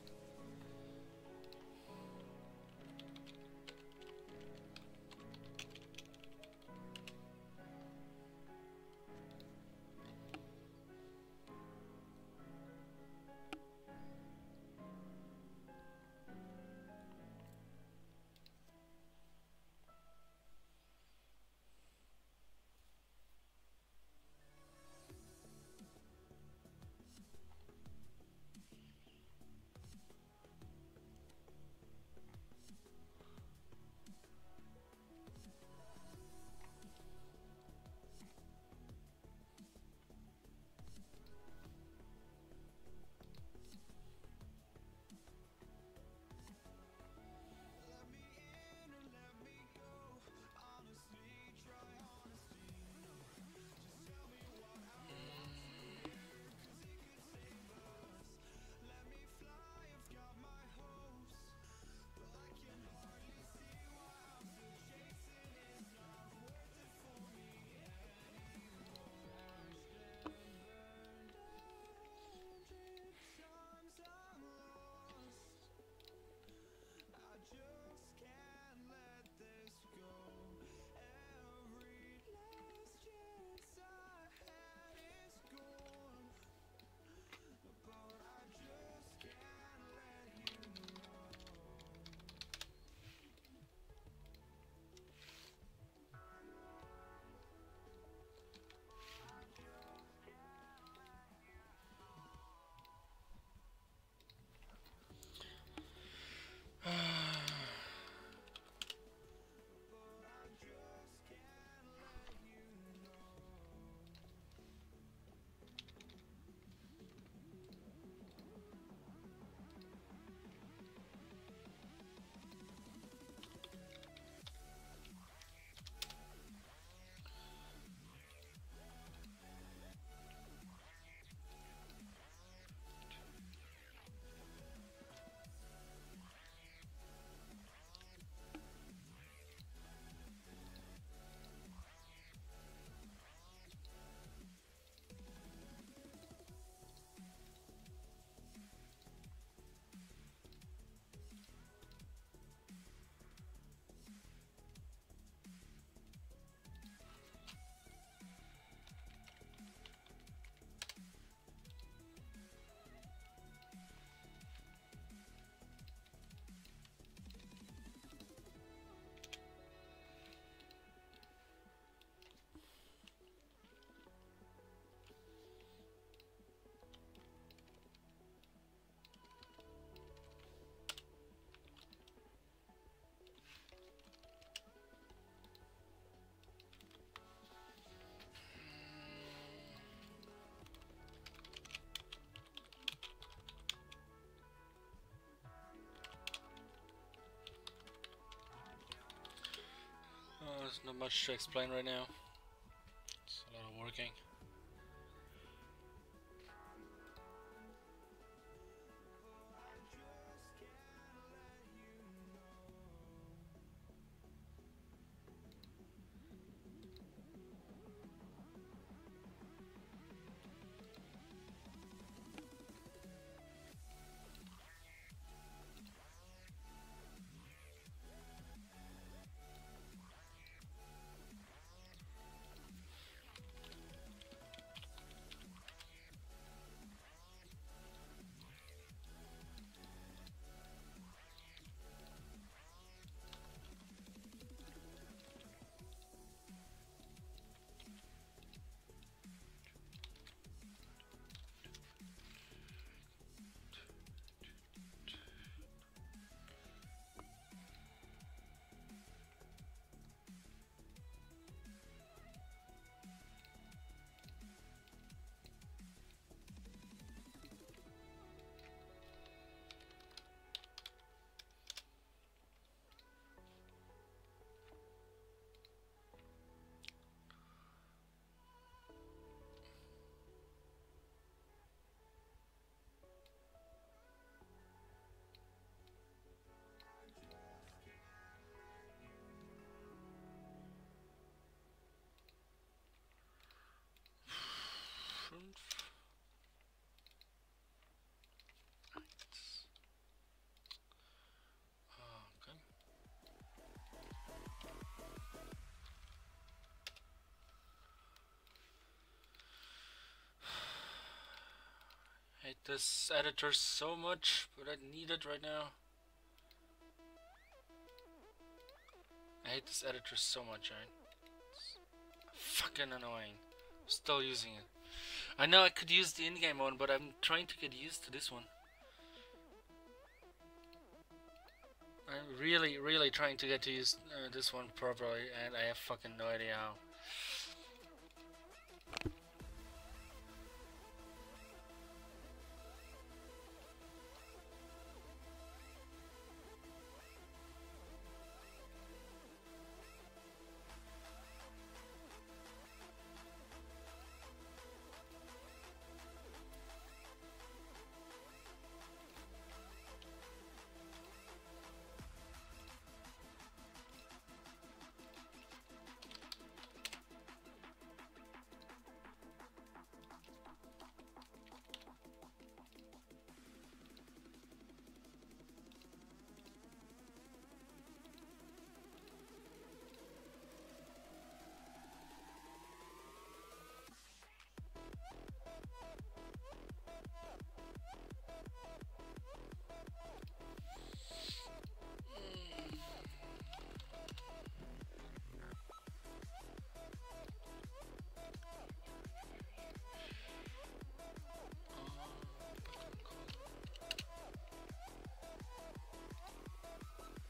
A: There's not much to explain right now. It's a lot of working. Okay. Hate this editor so much, but I need it right now. I hate this editor so much, right? It's fucking annoying. I'm still using it. I know I could use the in-game one, but I'm trying to get used to this one. I'm really trying to get to use this one properly, and I have fucking no idea how.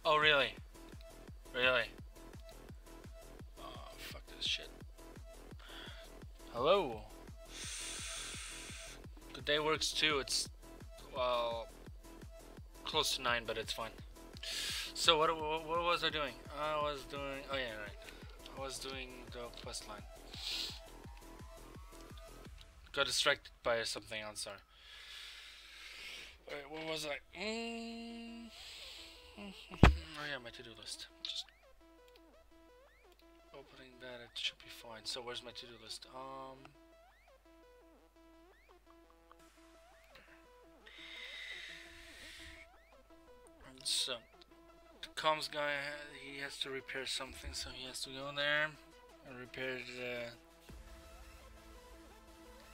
A: Oh really? Really? Oh fuck this shit. Hello. Good day works too. It's well close to 9, but it's fine. So what was I doing? I was doing. Oh yeah, right. I was doing the quest line. Got distracted by something else. Sorry. Wait, what was I? Oh yeah, my to-do list. Just opening that, it should be fine. So where's my to-do list? And so the comms guy, he has to repair something, so he has to go there and repair the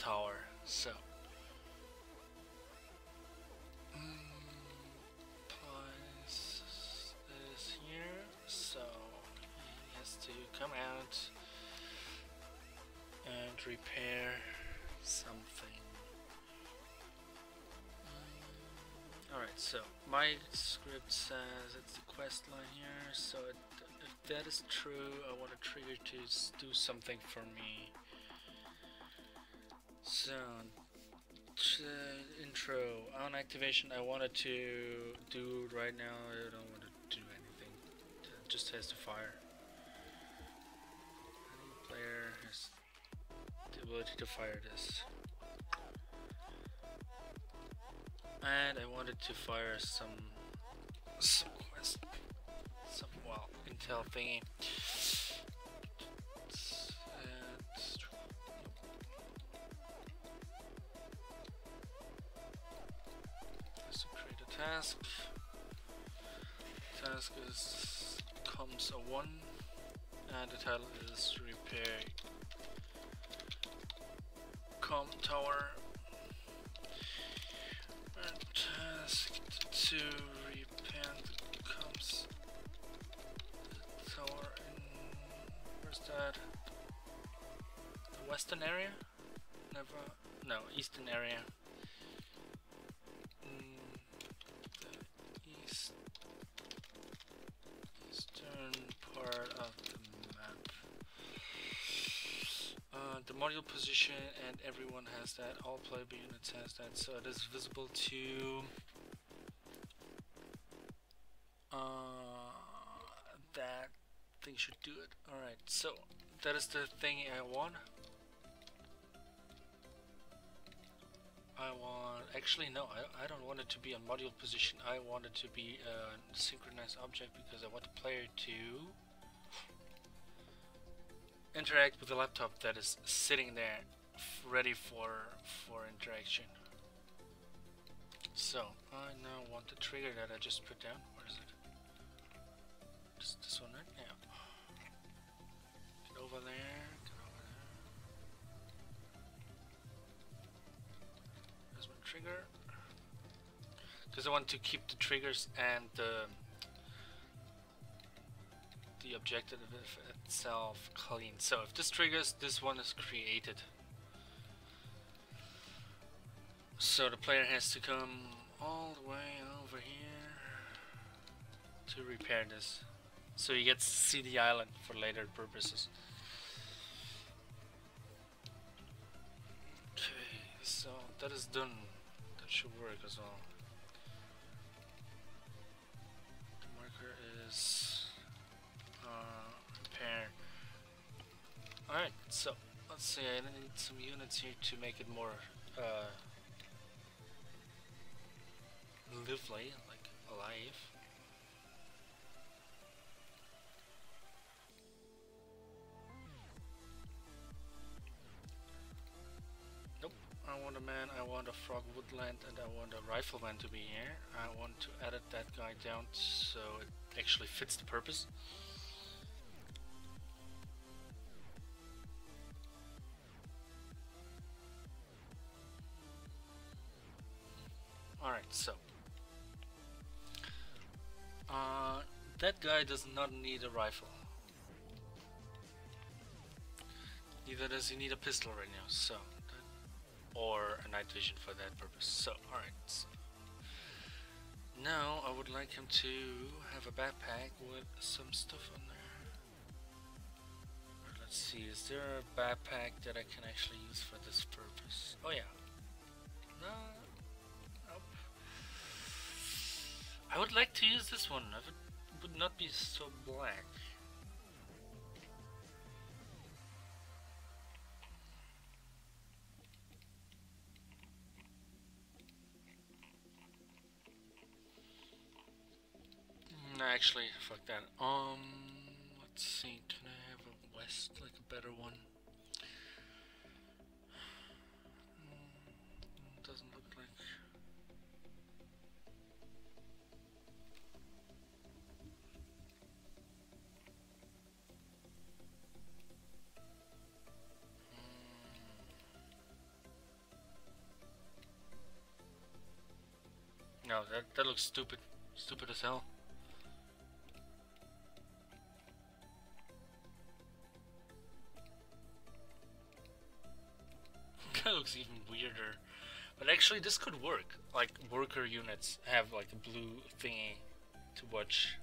A: tower. So place this here, so he has to come out and repair something. Alright, so my script says it's the quest line here, so if that is true, I want a trigger to do something for me. So, intro, on activation I wanted to do right now, I don't want to do anything, it just has to fire. Player has the ability to fire this. And I wanted to fire some quest, some intel thingy. Let's create a task. Task comes a 1, and the title is repair com tower. And task to repair the comms tower in, where's that? The western area? No, eastern area. The eastern part of the map. The module position, and everyone has that. All playable units has that, so it is visible to that thing should do it. Alright, so that is the thing I want. Actually no, I don't want it to be a module position. I want it to be a synchronized object because I want the player to interact with the laptop that is sitting there ready for interaction. So I now want the trigger that I just put down. Where is it? Just this one, right? Yeah. Get over there. Get over there. There's my trigger. Because I want to keep the triggers and the objective itself clean. So if this triggers, this one is created. So the player has to come all the way over here to repair this. So he gets to see the island for later purposes. Okay, so that is done. That should work as well. The marker is repair. Alright, so let's see, I need some units here to make it more lively, like alive. Nope, I want a man, I want a frog woodland, and I want a rifleman to be here. I want to edit that guy down so it actually fits the purpose. Alright, so that guy does not need a rifle. Neither does he need a pistol right now, so or a night vision for that purpose. So alright, so now I would like him to have a backpack with some stuff on there. Or let's see, is there a backpack that I can actually use for this purpose? Oh yeah. No. Nope. I would like to use this one if it would not be so black. No, actually, fuck that. Let's see, can I have a west, like a better one? Doesn't look like. No, that looks stupid. Stupid as hell. That looks even weirder. But actually this could work. Like worker units have like a blue thingy to watch.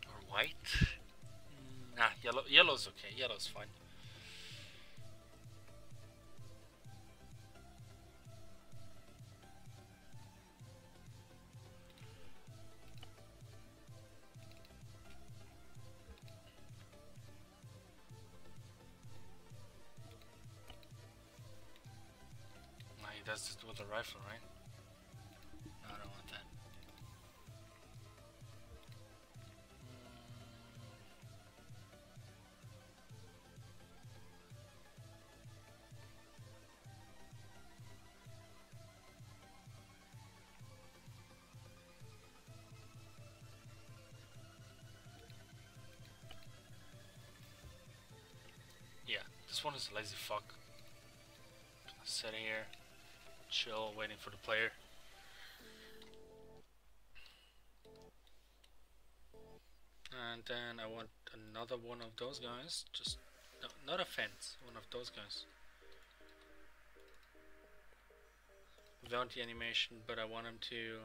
A: Or white? Nah, yellow's okay. Yellow's fine. test it with a rifle, right? No, I don't want that. Yeah, this one is a lazy fuck. Sitting here, chill, waiting for the player. And then I want another one of those guys. Just no, not a fence, one of those guys. Without the animation, but I want him to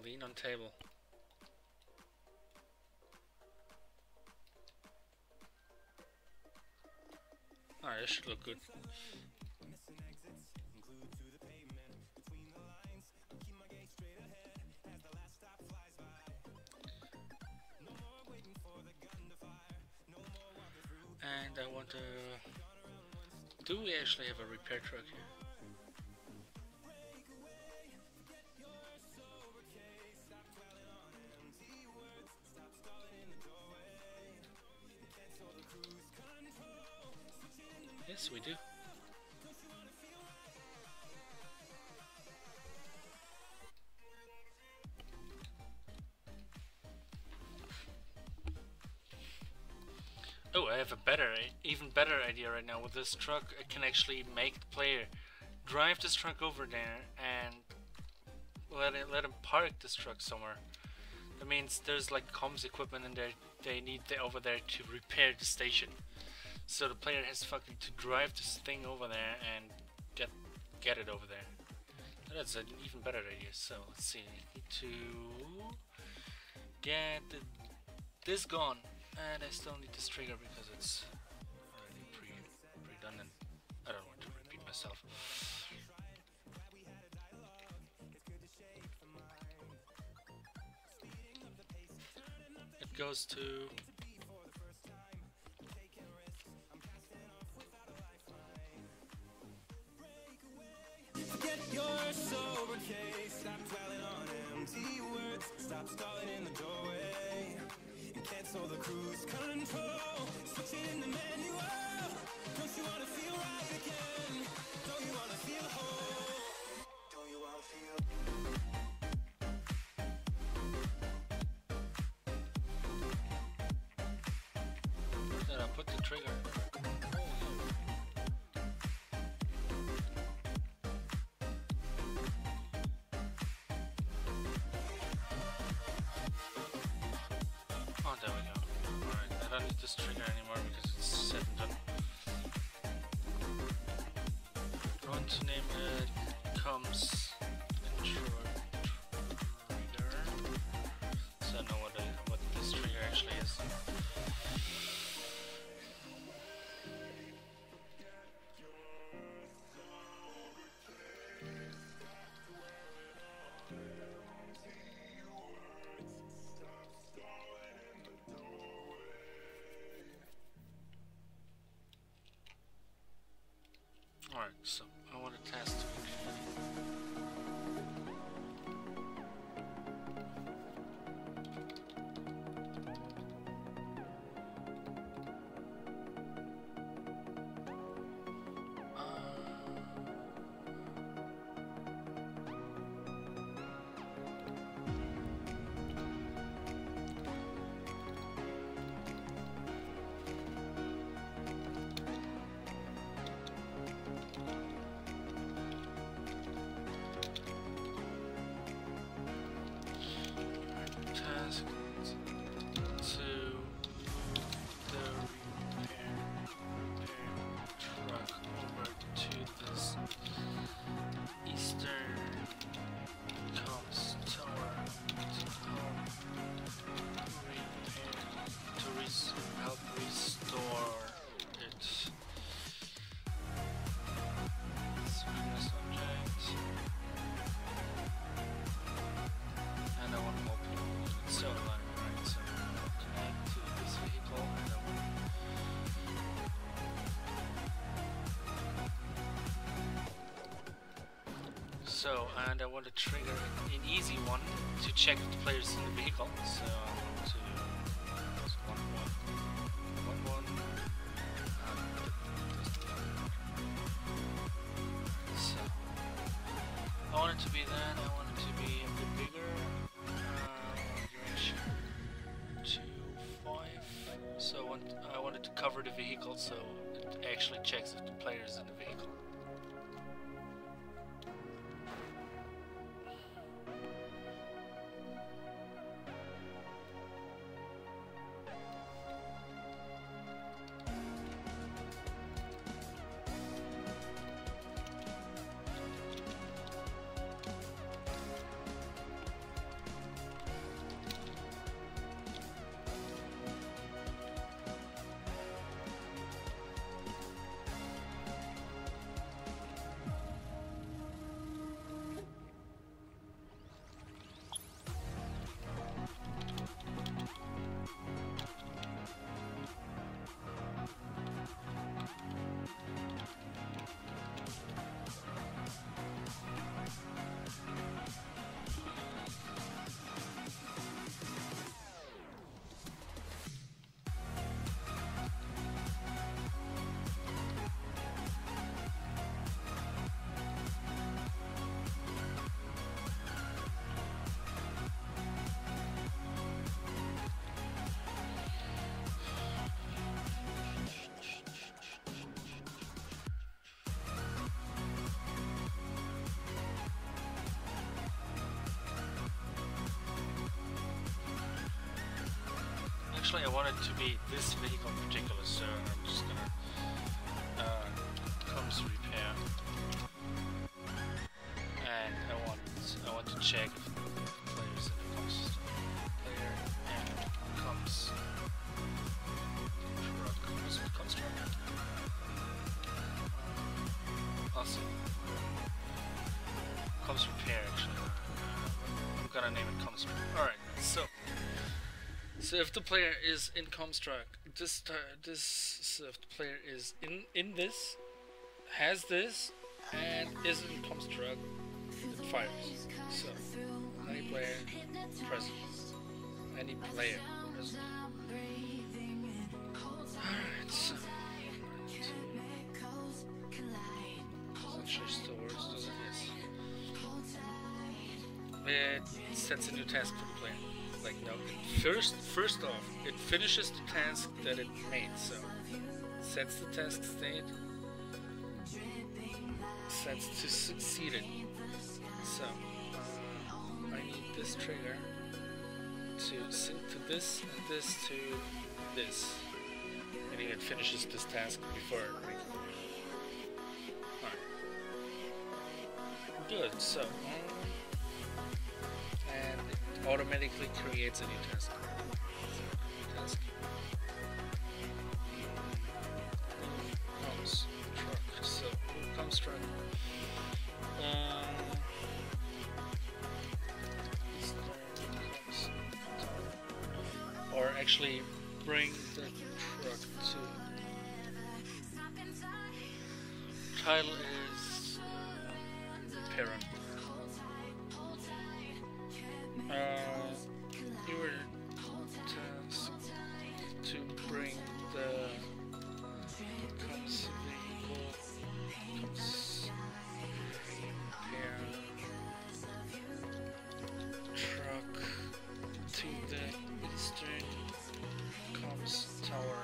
A: lean on table. Alright, this should look good. And I want to... Do we actually have a repair truck here? Yes, we do. Oh, I have a even better idea right now. With this truck, I can actually make the player drive this truck over there and let him park this truck somewhere. That means there's like comms equipment in there. They need over there to repair the station. So the player has fucking to drive this thing over there and get it over there. That's an even better idea. So let's see. I need to get this gone. And I still need this trigger because it's already redundant. I don't want to repeat myself. It goes to...
B: Get your sober case, stop dwelling on empty words, stop stalling in the doorway. Cancel the cruise control, switching in the manual. Don't you wanna feel right again? Don't you wanna feel whole? Don't you wanna feel?
A: Where did I put the trigger? Oh, there we go. Alright, I don't need this trigger anymore because it's set and done. I want to name it comes intro trigger, so I know what this trigger actually is. Alright, so I want to test. So, and I want to trigger an easy one to check if the player's in the vehicle. So I want to just one, so I want it to be that. I want it to be a bit bigger. Duration 2, 5. So I want it to cover the vehicle, so it actually checks if the player is in the vehicle. Actually, I want it to be this vehicle in particular, so I'm just gonna comes repair, and I want to check if the players in the comes player and comes truck. Was it comes truck? Awesome. Comes repair actually. I'm gonna name it comes repair. All right, so. So if the player is in construct, so if the player is in this, has this, and is in construct, it fires. So any player present, any player present. Alright, so essentially stores, does it? Yes. It sets a new task for the player. Like no, first off, it finishes the task that it made. So sets the task state, sets to succeeded. So I need this trigger to sync to this and this to this, meaning it finishes this task before it breaks. Alright, good. So. And it automatically creates a new task. New task. Comes truck. So comes truck. Or actually bring the truck to. Title is parent. Your task to bring the comes vehicle repair truck to the eastern comms tower.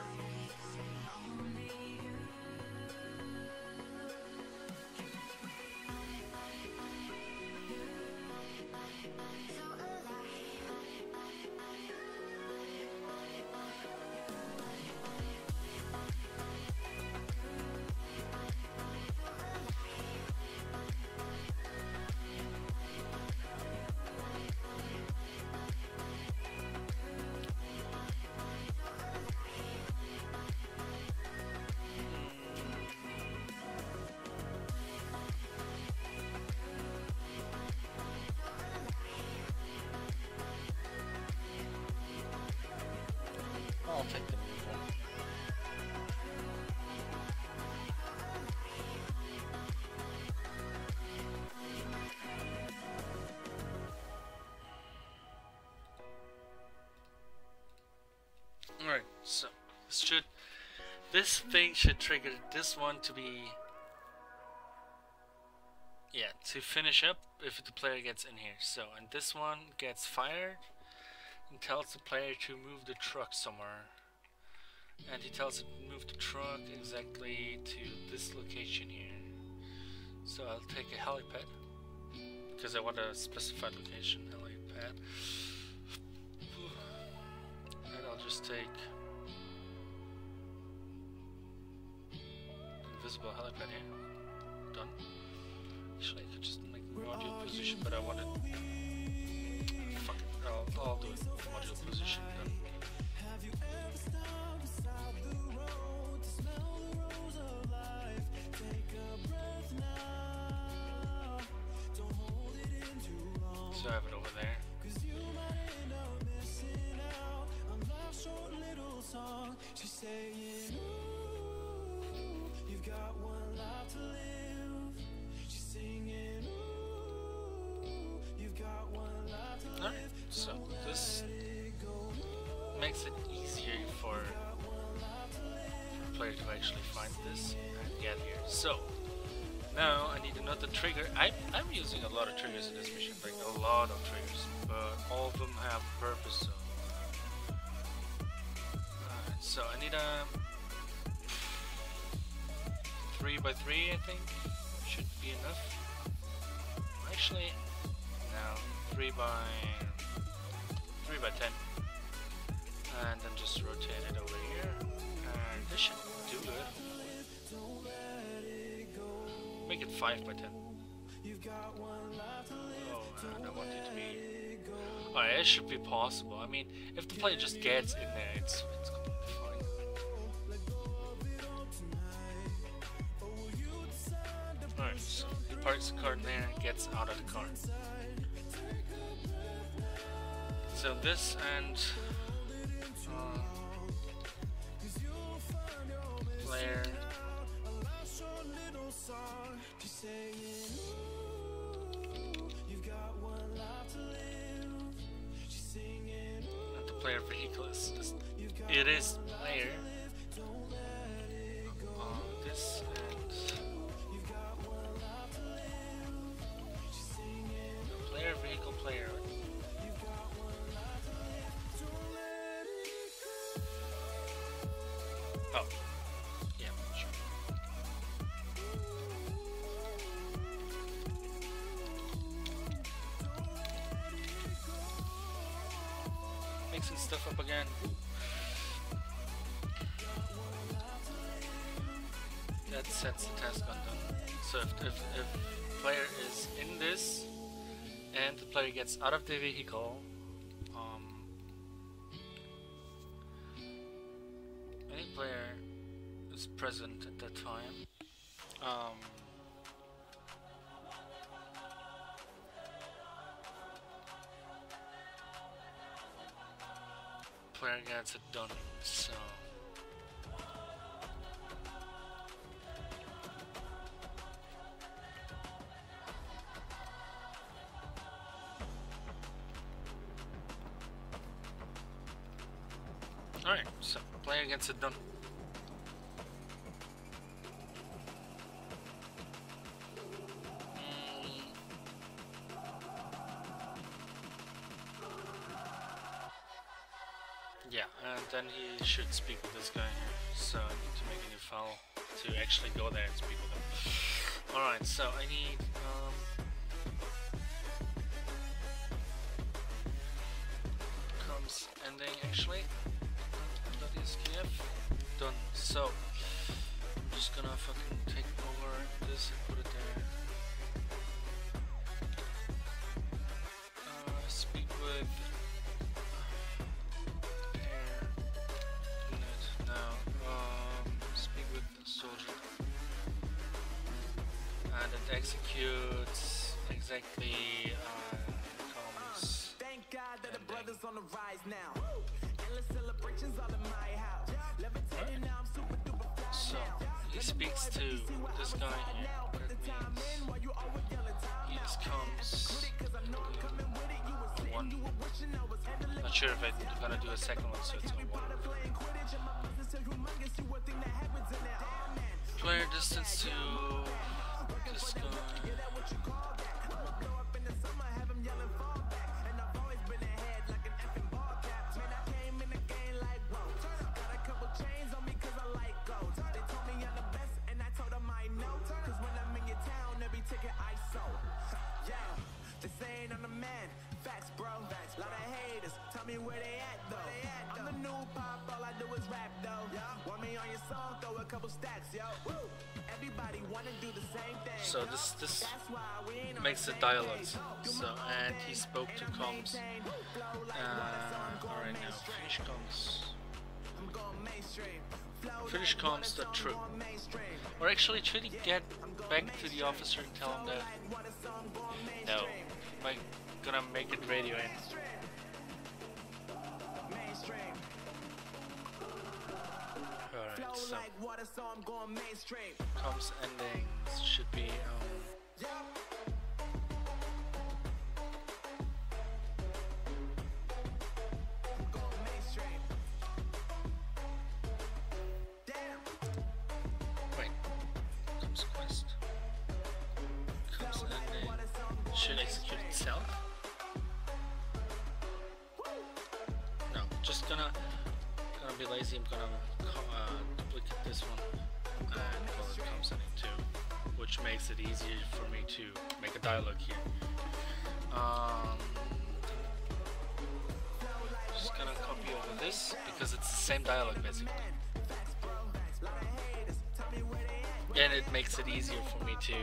A: this thing should trigger this one to be, yeah, to finish up if the player gets in here. So, and this one gets fired and tells the player to move the truck somewhere. And he tells it to move the truck exactly to this location here. So I'll take a helipad, because I want a specified location, helipad. And I'll just take invisible helipad here. Done. Actually, I could just make the module position, but I want it. Fuck it. I'll do it. Module position. Done. So I have it over there. Alright, so this makes it easier for the player to actually find this and get here. So now I need another trigger. I'm using a lot of triggers in this mission, like a lot of triggers, but all of them have purpose. So, so I need a 3x3, I think, should be enough. Actually, no, 3x10, and then just rotate it over here, and this should do it. Make it 5x10. Oh, and I want it to be. Alright, it should be possible. I mean, if the player just gets in there, it's completely fine. Alright, so he parks the car in there and gets out of the car. So this and player. Not the player vehicle is it is player. This and player vehicle player. Oh, yeah, sure. Mixing stuff up again. That sets the task undone. So if player is in this and the player gets out of the vehicle, any player is present at that time. Player gets it done, so alright, so player gets it done. Yeah, and then he should speak with this guy here. So I need to make a new file to actually go there and speak with him. Alright, so I need comes ending actually. .skf done. So I'm just gonna fucking take over this and put it there. Speak with speak with the soldier, and it executes exactly comes.
B: Thank God that the brothers on the rise now. Endless celebrations all in my house. Levitating now, I'm super duper fly.
A: So he speaks to this guy here. That means he just comes one. Not sure if I'm gonna do a second one, so it's on one. Player distance to this guy. So this makes the dialogues. So and he spoke to comms. Alright now finish comms. Finish comms. That true. Or actually, should he get back to the officer and tell him that? No, I'm gonna make it radio in. Alright, so comms endings should be wait, comms quest. Comms ending should execute itself. No, just gonna be lazy. I'm gonna duplicate this one and call it comms ending 2, which makes it easier for me to make a dialogue here. Just gonna copy over this because it's the same dialogue basically, and it makes it easier for me to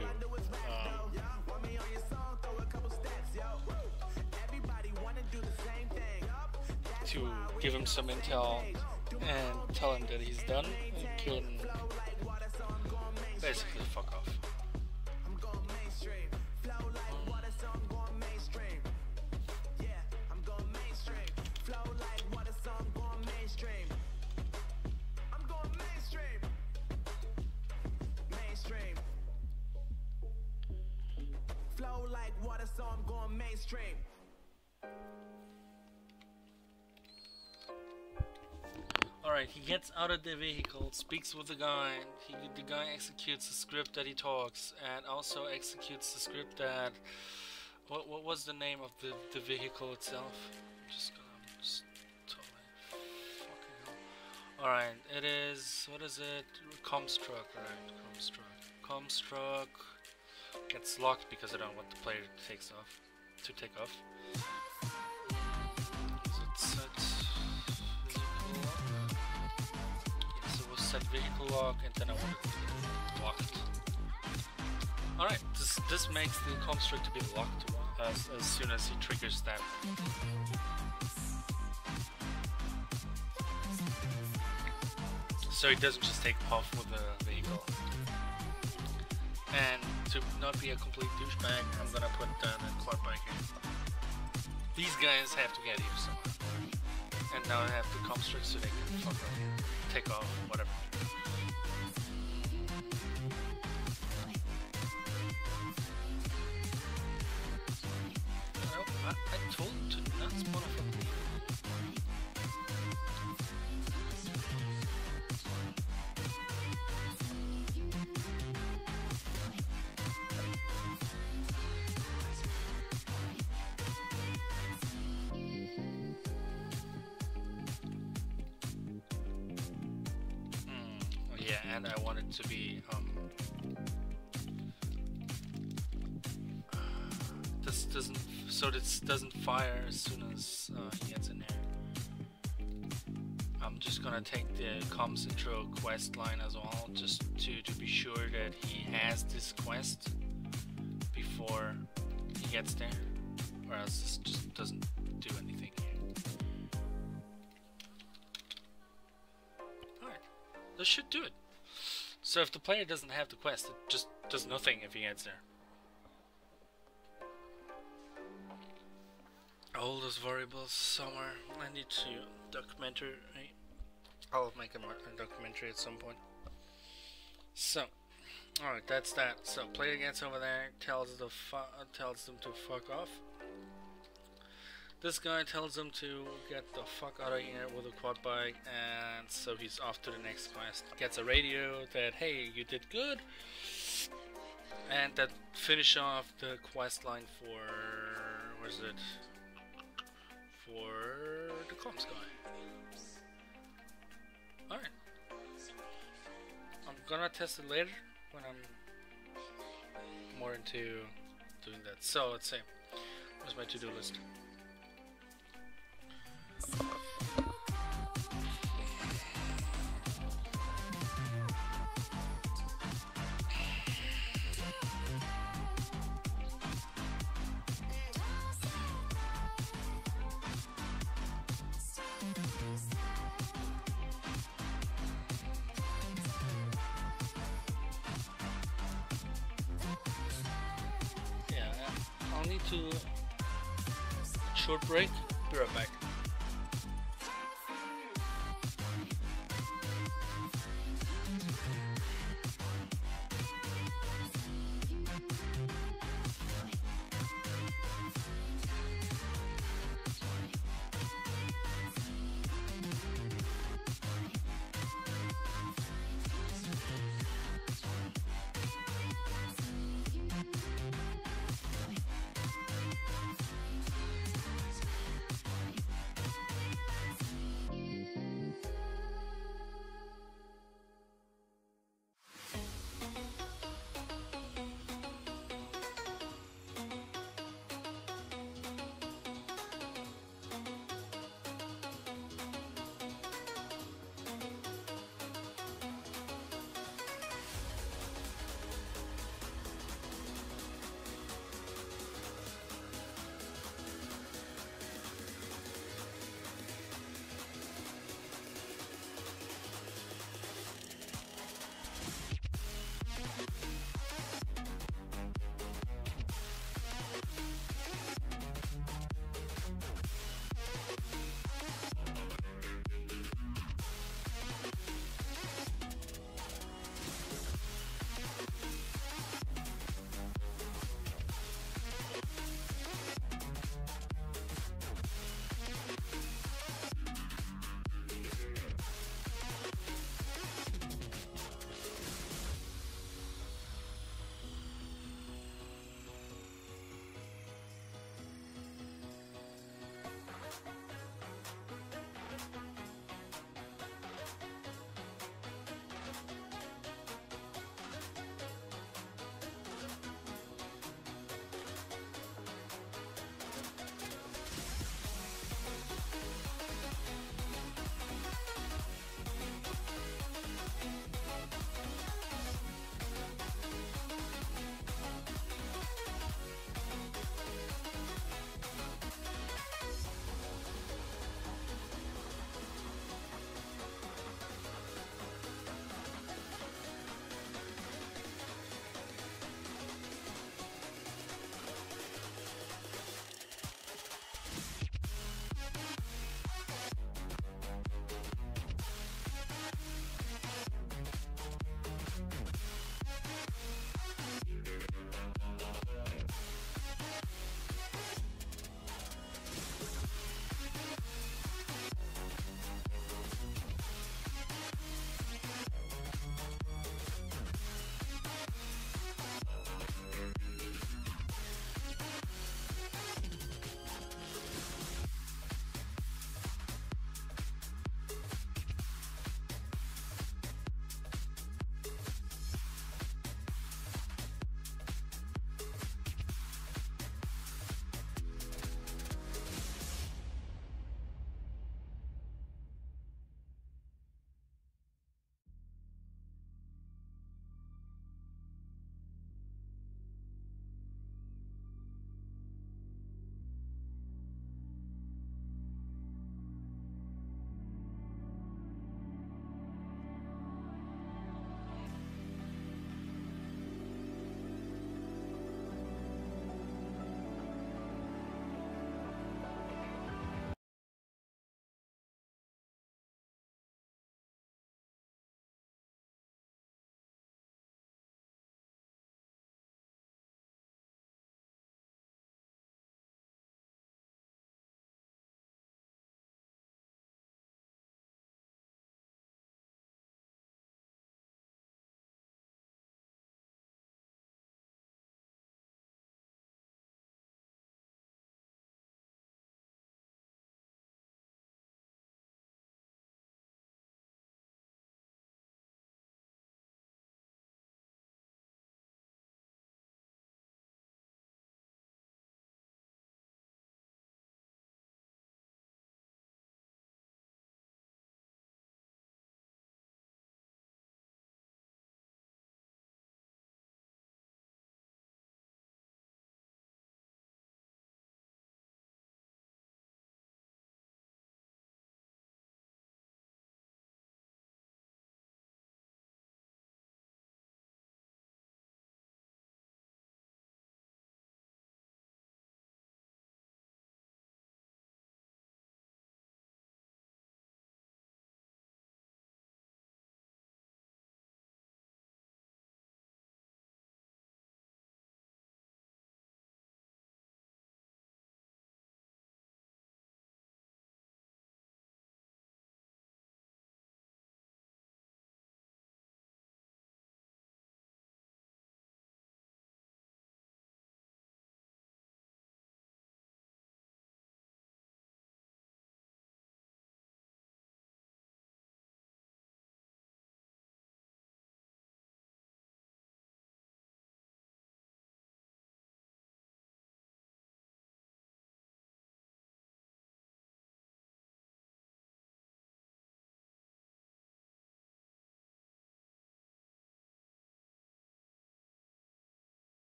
A: give him some intel and tell him that he's done. He can basically fuck off.
B: Flow like water, so I'm going mainstream.
A: Alright, he gets out of the vehicle, speaks with the guy, the guy executes the script that he talks, and also executes the script that... What was the name of the vehicle itself? Alright, it is... what is it? Comstruck, right, Comstruck. Comstruck gets locked because I don't want the player to take off. So it's set vehicle lock, and then I want it to be locked. Alright, this makes the construct to be locked as soon as he triggers that. So he doesn't just take off with the vehicle. And to not be a complete douchebag, I'm gonna put the quad bike in. These guys have to get here somehow. And now I have the construct so they can fuck off, take off, whatever. I told him to not spawn off of me. Yeah, and I want it to be this doesn't fire as soon as he gets in there. I'm just gonna take the comms intro quest line as well, just to be sure that he has this quest before he gets there, or else this just doesn't do anything here. Alright, this should do it. So if the player doesn't have the quest, it just does nothing if he gets there. All those variables somewhere. I need to documentary. I'll make a documentary at some point. So, alright, that's that. So player gets over there, tells them to fuck off. This guy tells him to get the fuck out of here with a quad bike, and so he's off to the next quest. Gets a radio that, hey, you did good, and that finish off the quest line for, what is it? For the comms guy. Alright. I'm gonna test it later when I'm more into doing that. So let's see. Where's my to-do list? I'll need to short break. Be right back.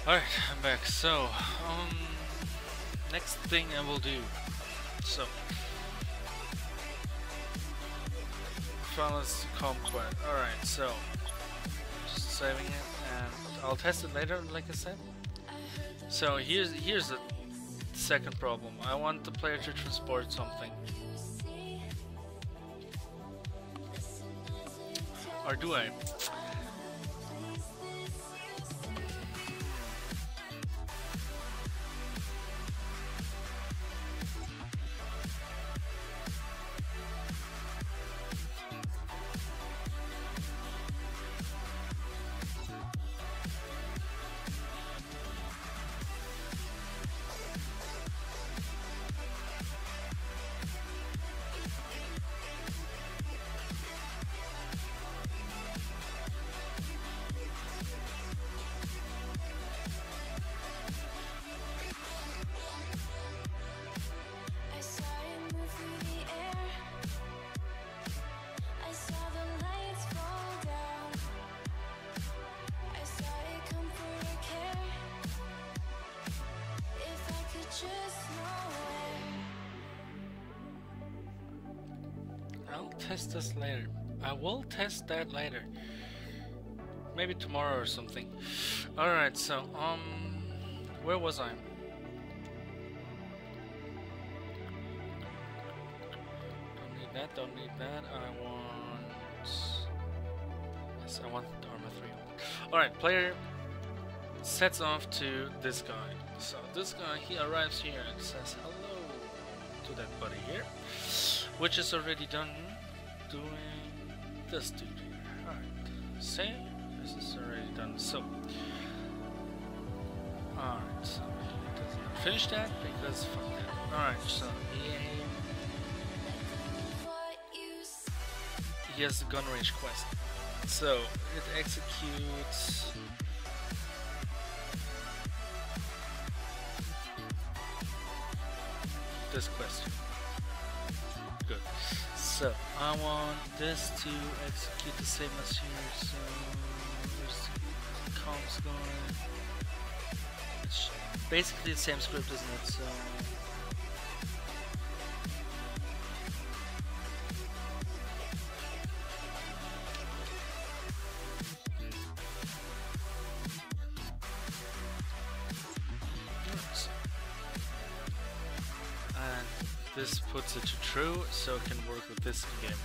A: Alright, I'm back. So, next thing I will do. So, Fellas Conquest. Alright, so, just saving it, and I'll test it later, like I said. So, here's the second problem. I want the player to transport something. Or do I? I'll test this later. I will test that later. Maybe tomorrow or something. Alright, so, where was I? Don't need that. I want... Yes, I want the Arma 3. Alright, player sets off to this guy. So, this guy, he arrives here and says hello to that buddy here. Which is already done doing this dude here. Alright, see? This is already done. So, alright, so he doesn't finish that because fuck that. Alright, so he has the gun range quest. So, it executes this quest. Good. So, I want this to execute the same as here, so where's the comms going? It's basically the same script, isn't it? So, this puts it to true, so it can work with this in game.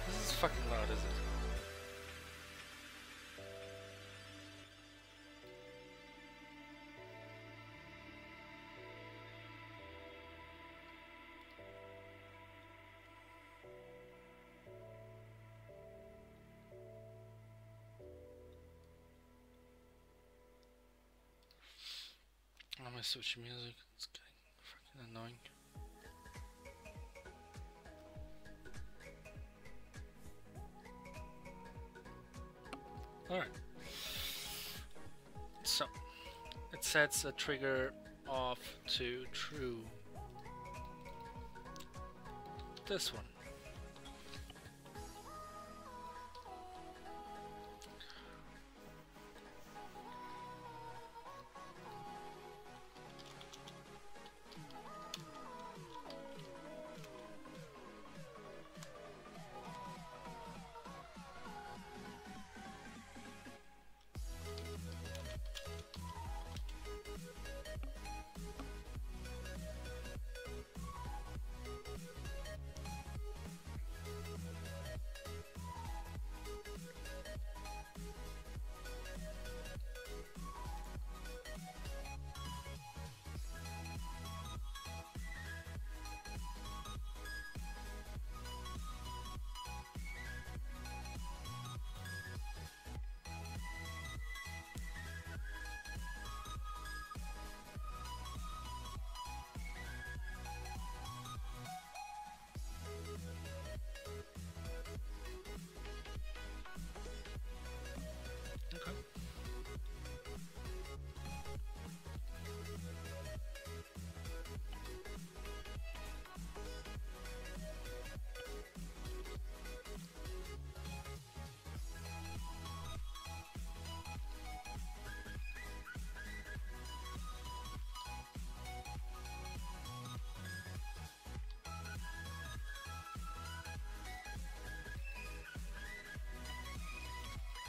A: This is fucking loud, is it? I'm gonna switch music, it's getting fucking annoying. Alright. So, it sets a trigger off to true. This one.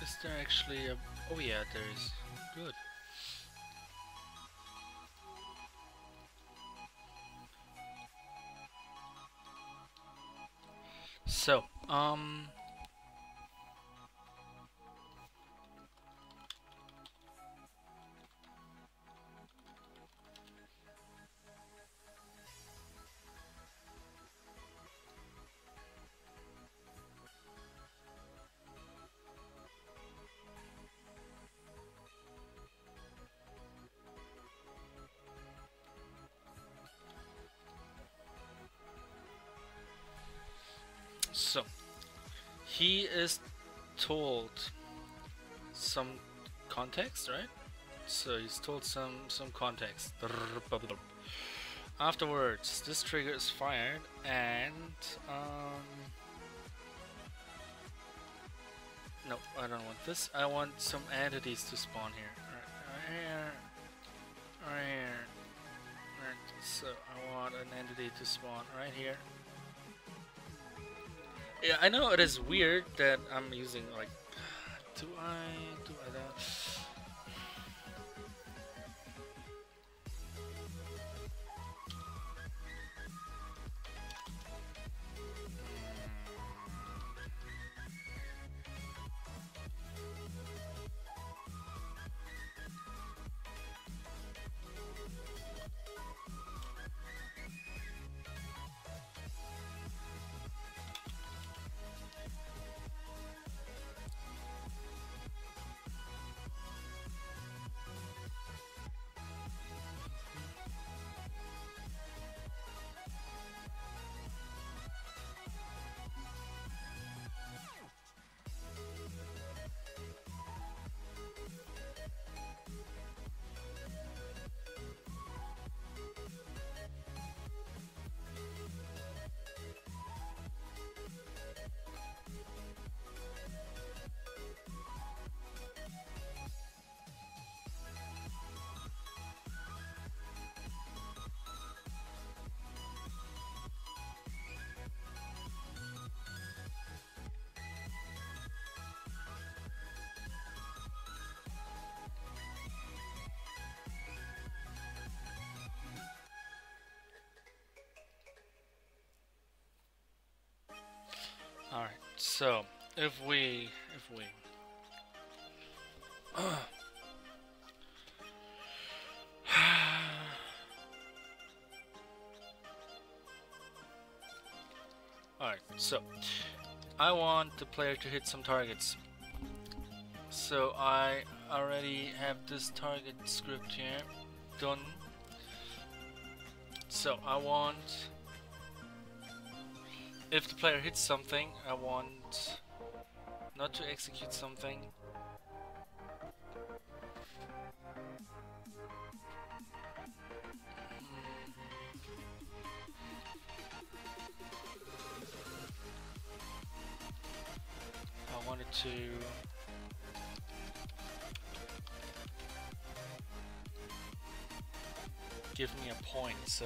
A: Is there actually a... Oh yeah, there is. Good. So, so he is told some context, right? So he's told some context. Afterwards, this trigger is fired, and no, I don't want this. I want some entities to spawn here. Right here, right here. Right. So I want an entity to spawn right here. Yeah, I know it is weird that I'm using like. Do I don't? All right. So if we Alright, so I want the player to hit some targets. So I already have this target script here done. So I want, if the player hits something, I want not to execute something. I wanted to give me a point, so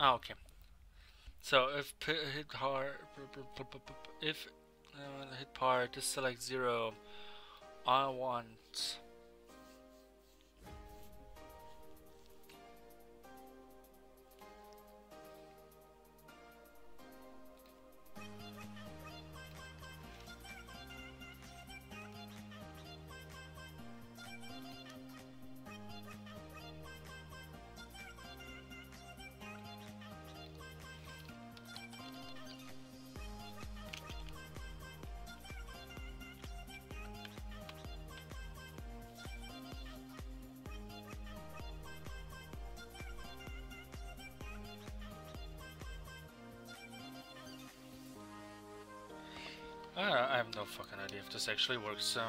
A: okay. So if hit hard, if hit part, just select 0. I want I have no fucking idea if this actually works, so,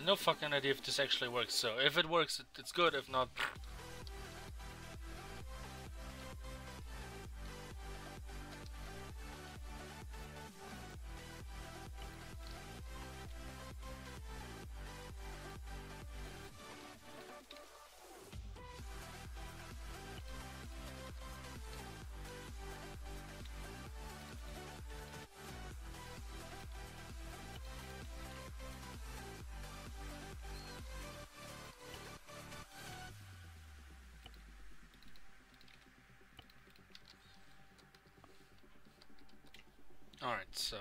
A: no fucking idea if this actually works, so if it works, it's good, if not... Alright, so...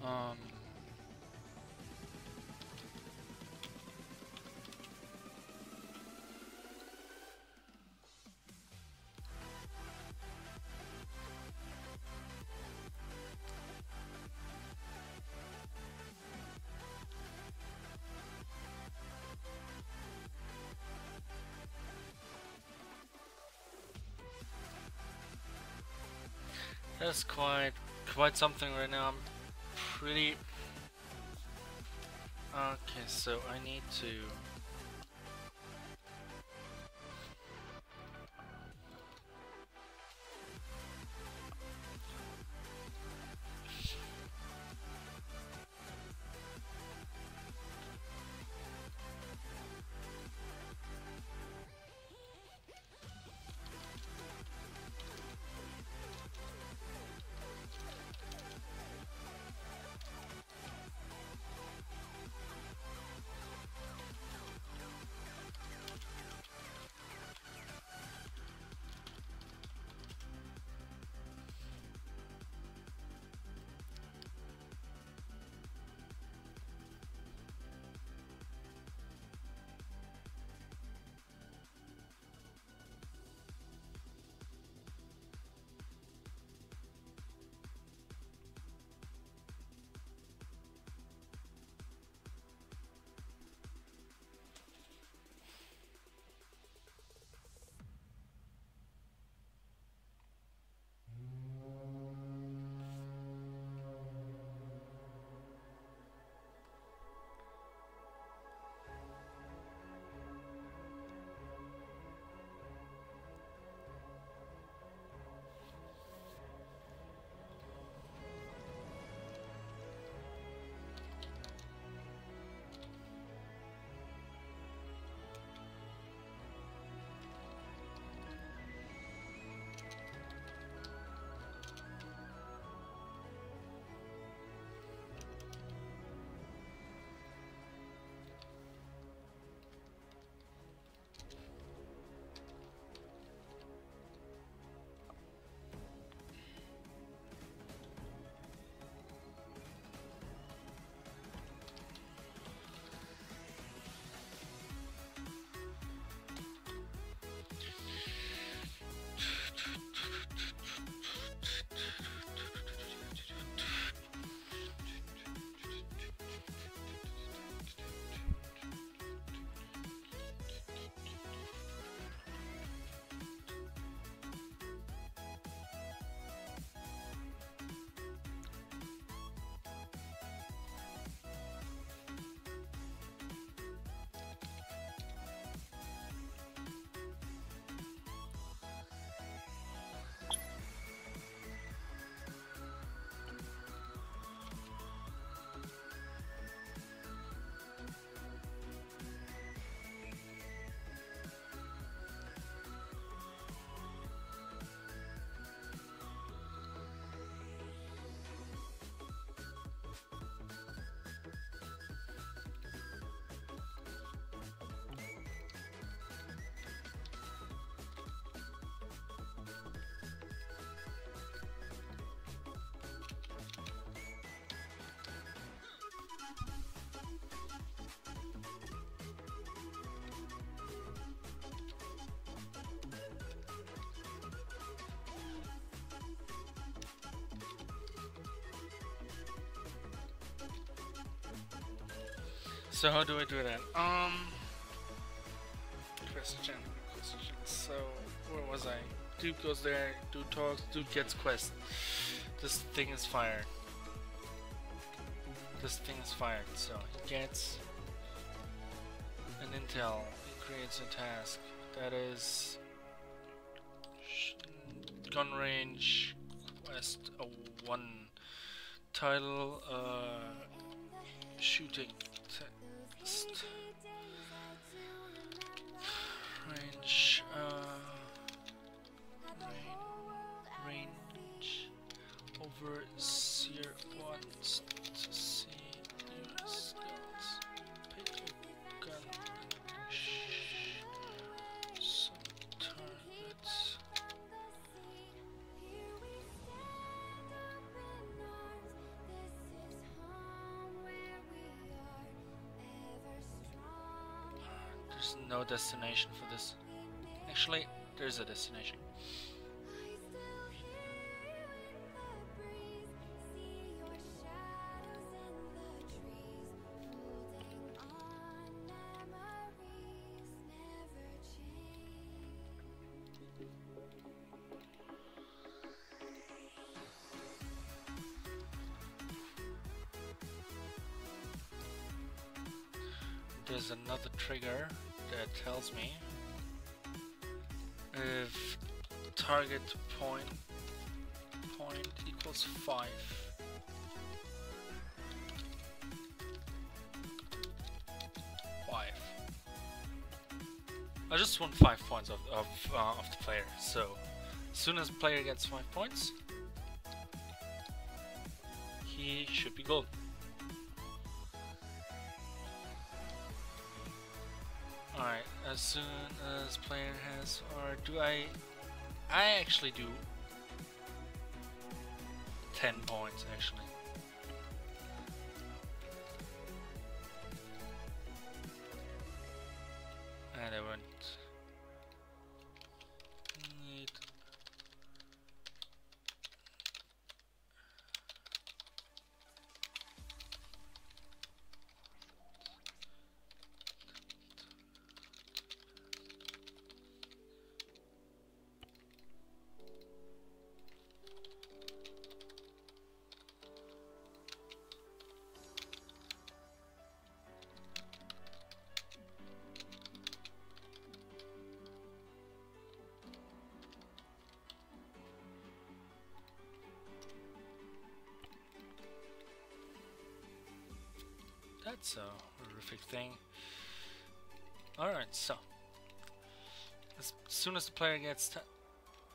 A: Um... That's quite something right now. I'm pretty... Okay, so I need to... So how do I do that? Question. So where was I? Dude goes there, dude talks, dude gets quest. This thing is fired. This thing is fired. So he gets an intel. He creates a task. That is gun range quest 1 title shooting test range range overseer wants to see new skills. Pick a gun some targets. There's no destination for this. Actually, there's a destination. There's another trigger that tells me if target point equals 5. 5. I just want 5 points of the player. So as soon as the player gets 5 points, he should be gold. Alright, as soon as player has, or do I actually do 10 points actually. And I won't need that's a horrific thing. Alright, so as soon as the player gets 10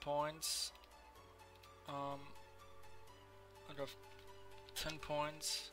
A: points, out of 10 points,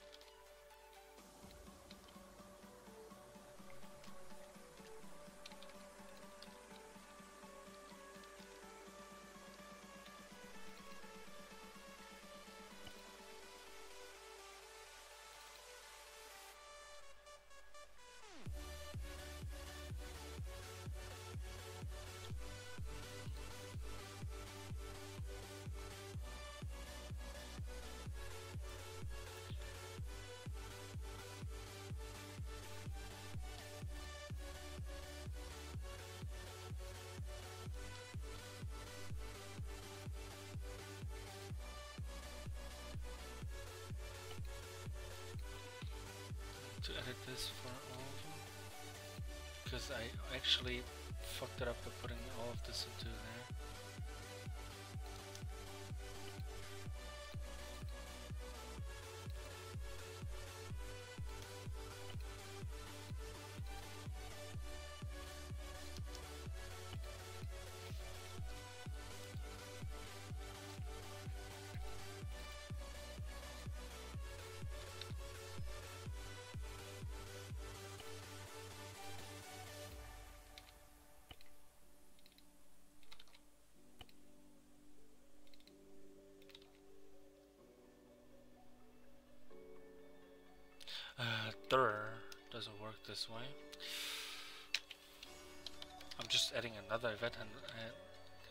A: because I actually fucked it up by putting all of this into there. Doesn't work this way. I'm just adding another event and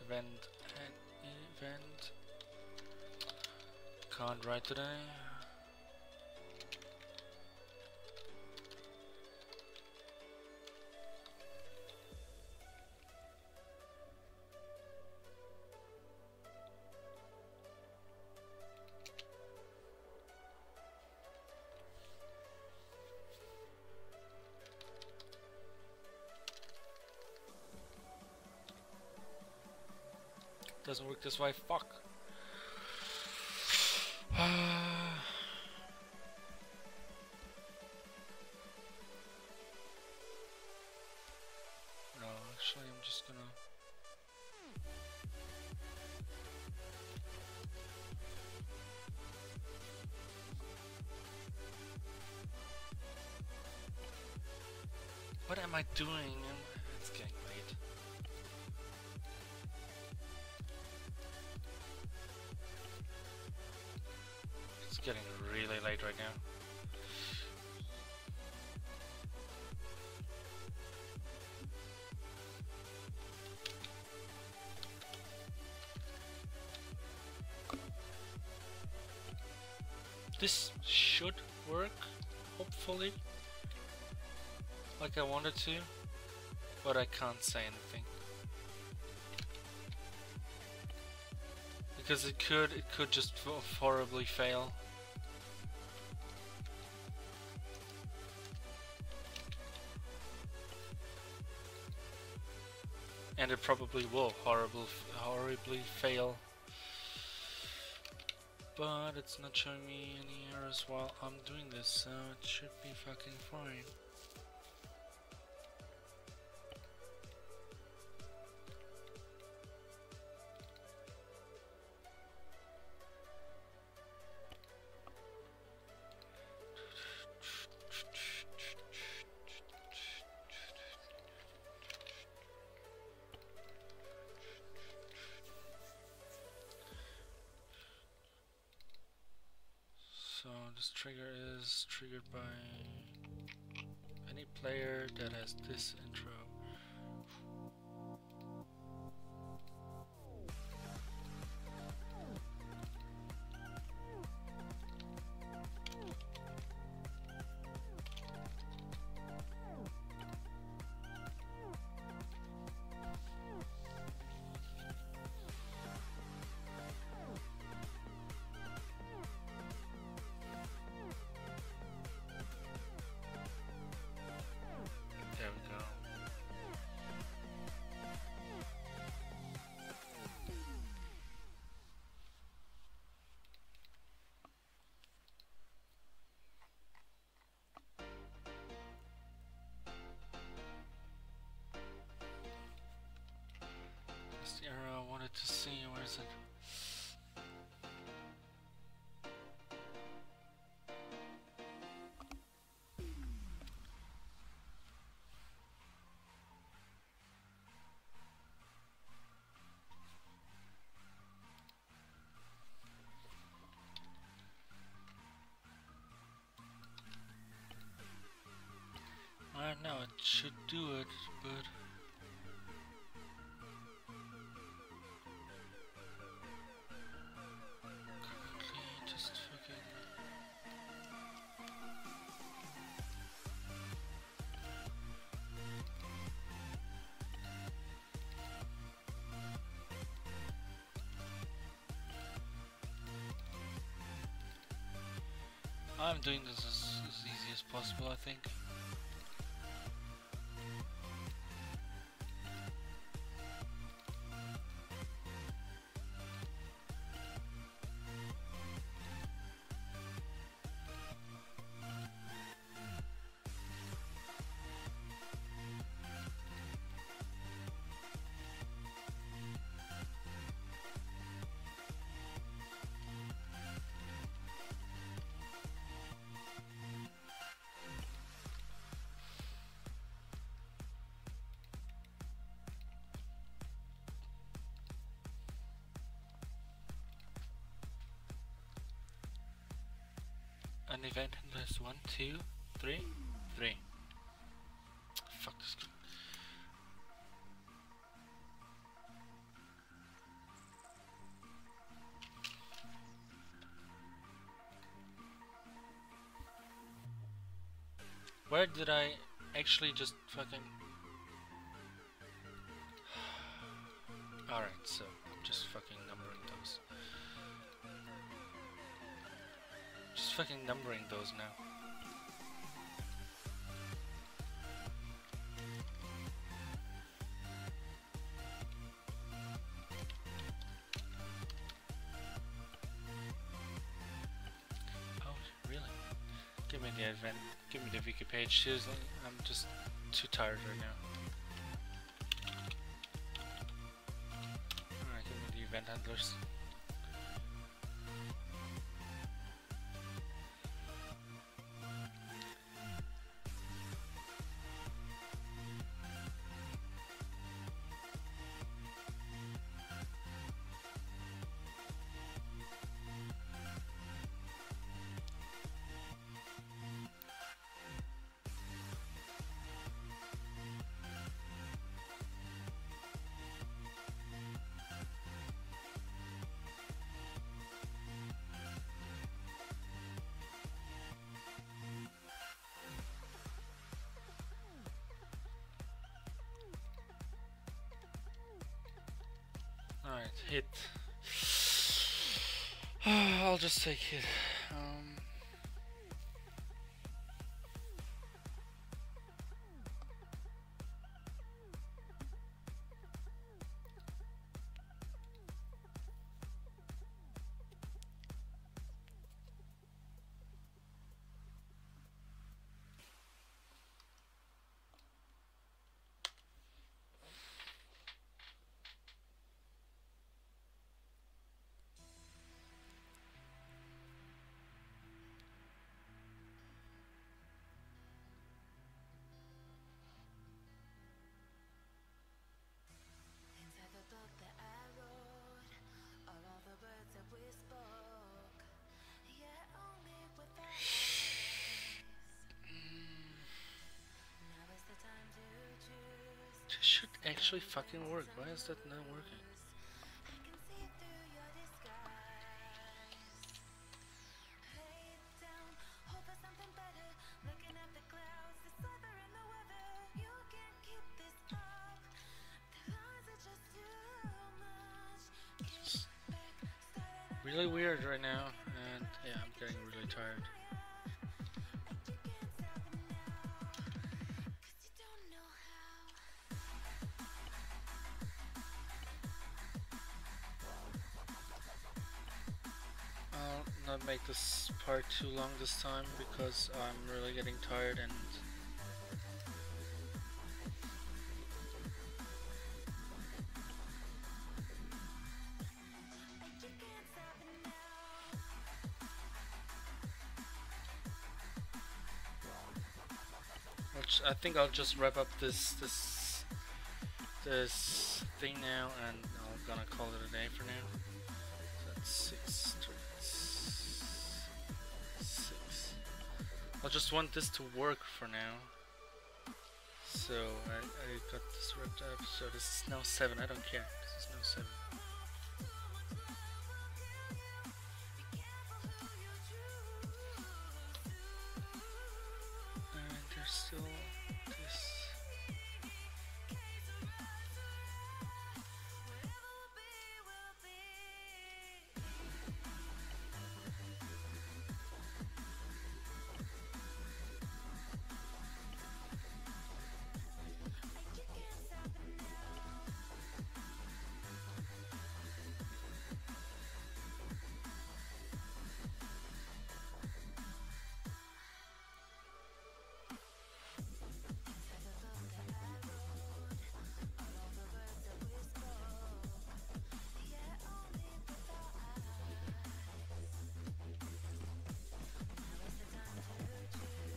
A: event. Can't write today. Doesn't work this way, fuck. No, actually I'm just gonna... What am I doing? It's getting late. It's getting really late right now. This should work, hopefully, like I wanted to, but I can't say anything. Because it could just horribly fail. And it probably will horribly fail. But it's not showing me any errors while I'm doing this, so it should be fucking fine. So this trigger is triggered by any player that has this intro. There we go. That's the error I wanted to see. Where is it? Right now it should do it, but quickly just fucking... I'm doing this as easy as possible, I think. An event handlers 1, 2, 3, 3. Fuck this guy. Where did I actually just fucking... Alright, so I'm just fucking numbering those. Just fucking numbering those now. Oh, really? Give me the event, give me the wiki page. Seriously, I'm just too tired right now. Alright, give me the event handlers. Alright, hit. I'll just take hit.
C: Inside the book that I wrote, all of the words that we spoke, yet only with our eyes. Now is the time to choose.
A: This should actually fucking work. Why is that not working?
C: I can see through your disguise. Head down, hope for something better. Looking at the clouds, deciphering the weather. You can't keep this up. The lies are just too much.
A: It's really weird right now, and yeah, I'm getting really tired. I'll not make this part too long this time because I'm really getting tired and I think I'll just wrap up this thing now, and I'm gonna call it a day for now. So that's 6. I just want this to work for now. So I got this wrapped up. So this is now 7. I don't care. This is now 7. And there's still this.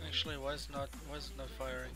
A: Actually, why is it not firing?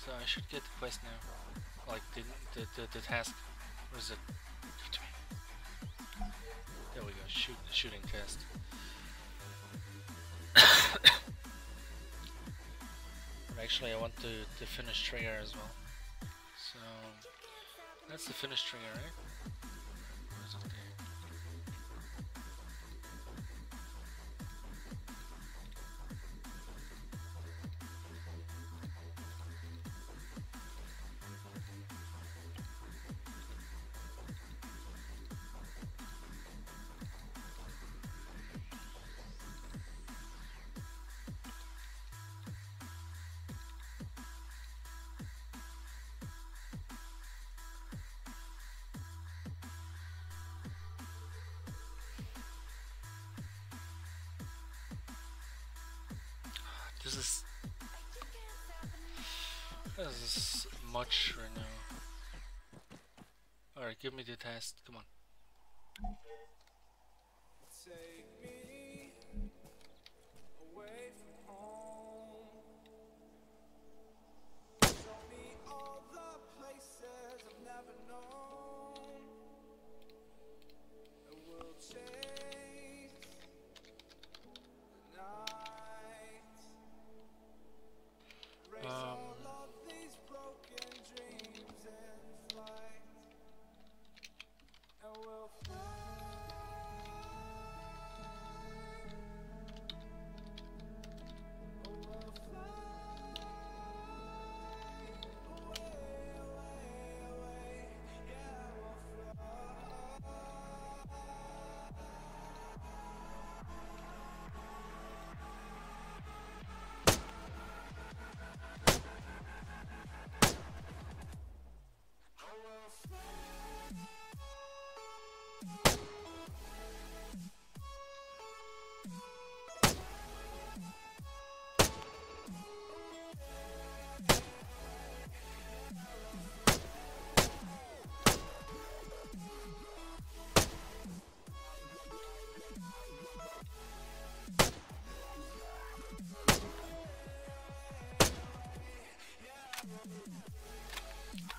A: So I should get the quest now. Like the task. Where is it? Give it to me. There we go. Shooting test. But actually, I want the finish trigger as well. So that's the finish trigger, right? Where is it there? This is much right now. Alright, give me the test. Come on.
B: Take me away from home. Show me all the places I've never known. And we'll chase the night. Race all of these broken dreams in flight. And we'll fly.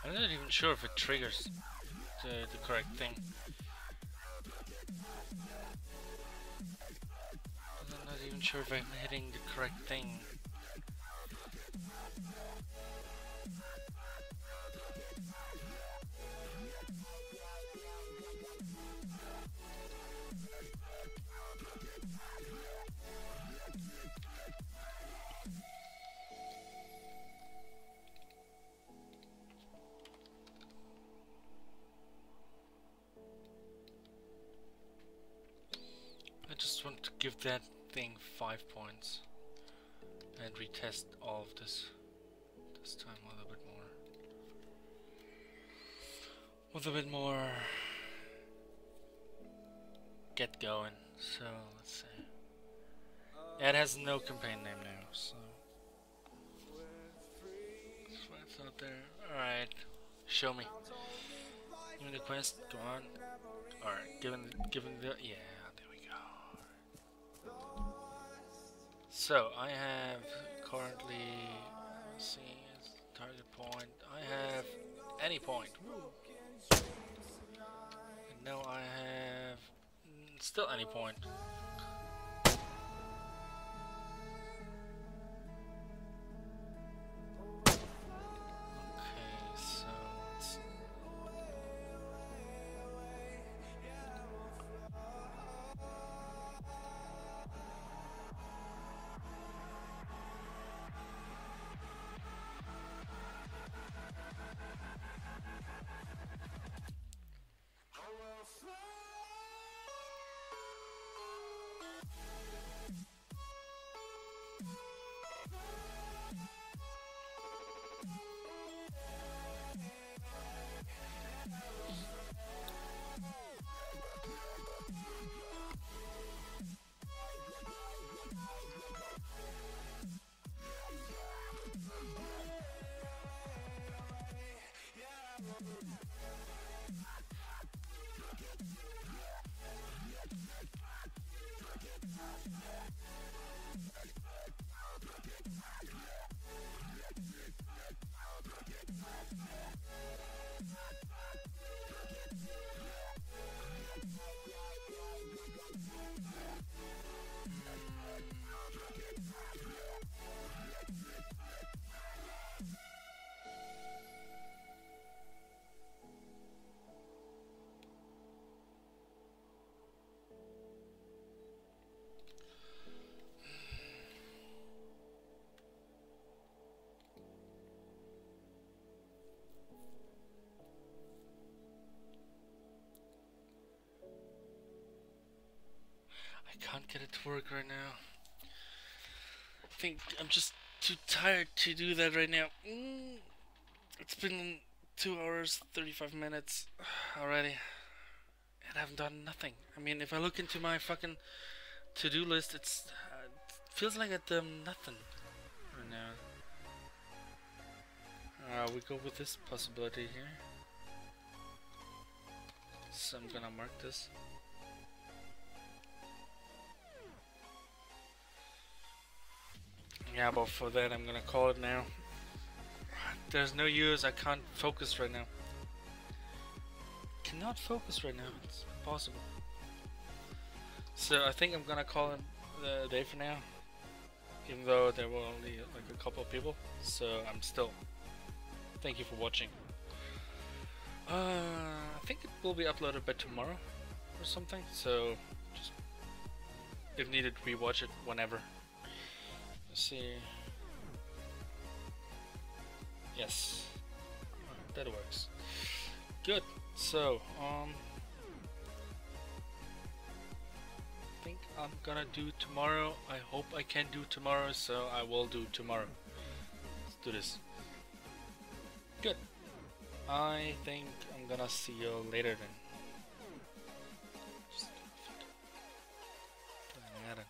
A: I'm not even sure if it triggers the correct thing. I'm not even sure if I'm hitting the correct thing. I just want to give that thing 5 points and retest all of this time a little bit more. With a bit more get going. So let's see. Yeah, it has no campaign name now, so that's why it's not there. Alright, show me. Give me the quest, go on. Alright, given the yeah, there we go. So I have currently, let's see, target point. I have any point. Woo. And now I have still any point. Okay, so let's can't get it to work right now. I think I'm just too tired to do that right now. It's been 2 hours, 35 minutes already. And I haven't done nothing. I mean, if I look into my fucking to-do list, it feels like I've done nothing right now. We go with this possibility here. So I'm gonna mark this. Yeah, but for that I'm gonna call it now. There's no use, I can't focus right now. Cannot focus right now, it's impossible. So I think I'm gonna call it the day for now. Even though there were only like a couple of people. So I'm still. Thank you for watching. I think it will be uploaded by tomorrow or something. So just if needed rewatch it whenever. Let's see. Yes. That works. Good. So, I think I'm gonna do tomorrow. I hope I can do tomorrow, so I will do tomorrow. Let's do this. Good. I think I'm gonna see you later then. Just planning at it.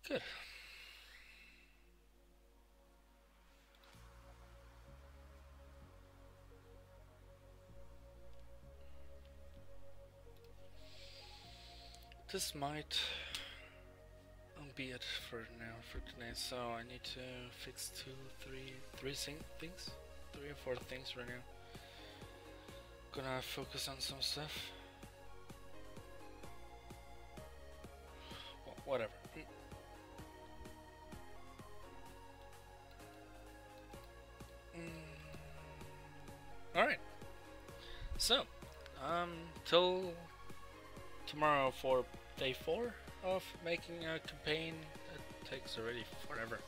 A: Good. This might be it for now, for today. So I need to fix three things, 3 or 4 things right now. Gonna focus on some stuff. Well, whatever. Alright. So, till tomorrow for day 4 of making a campaign. It takes already forever.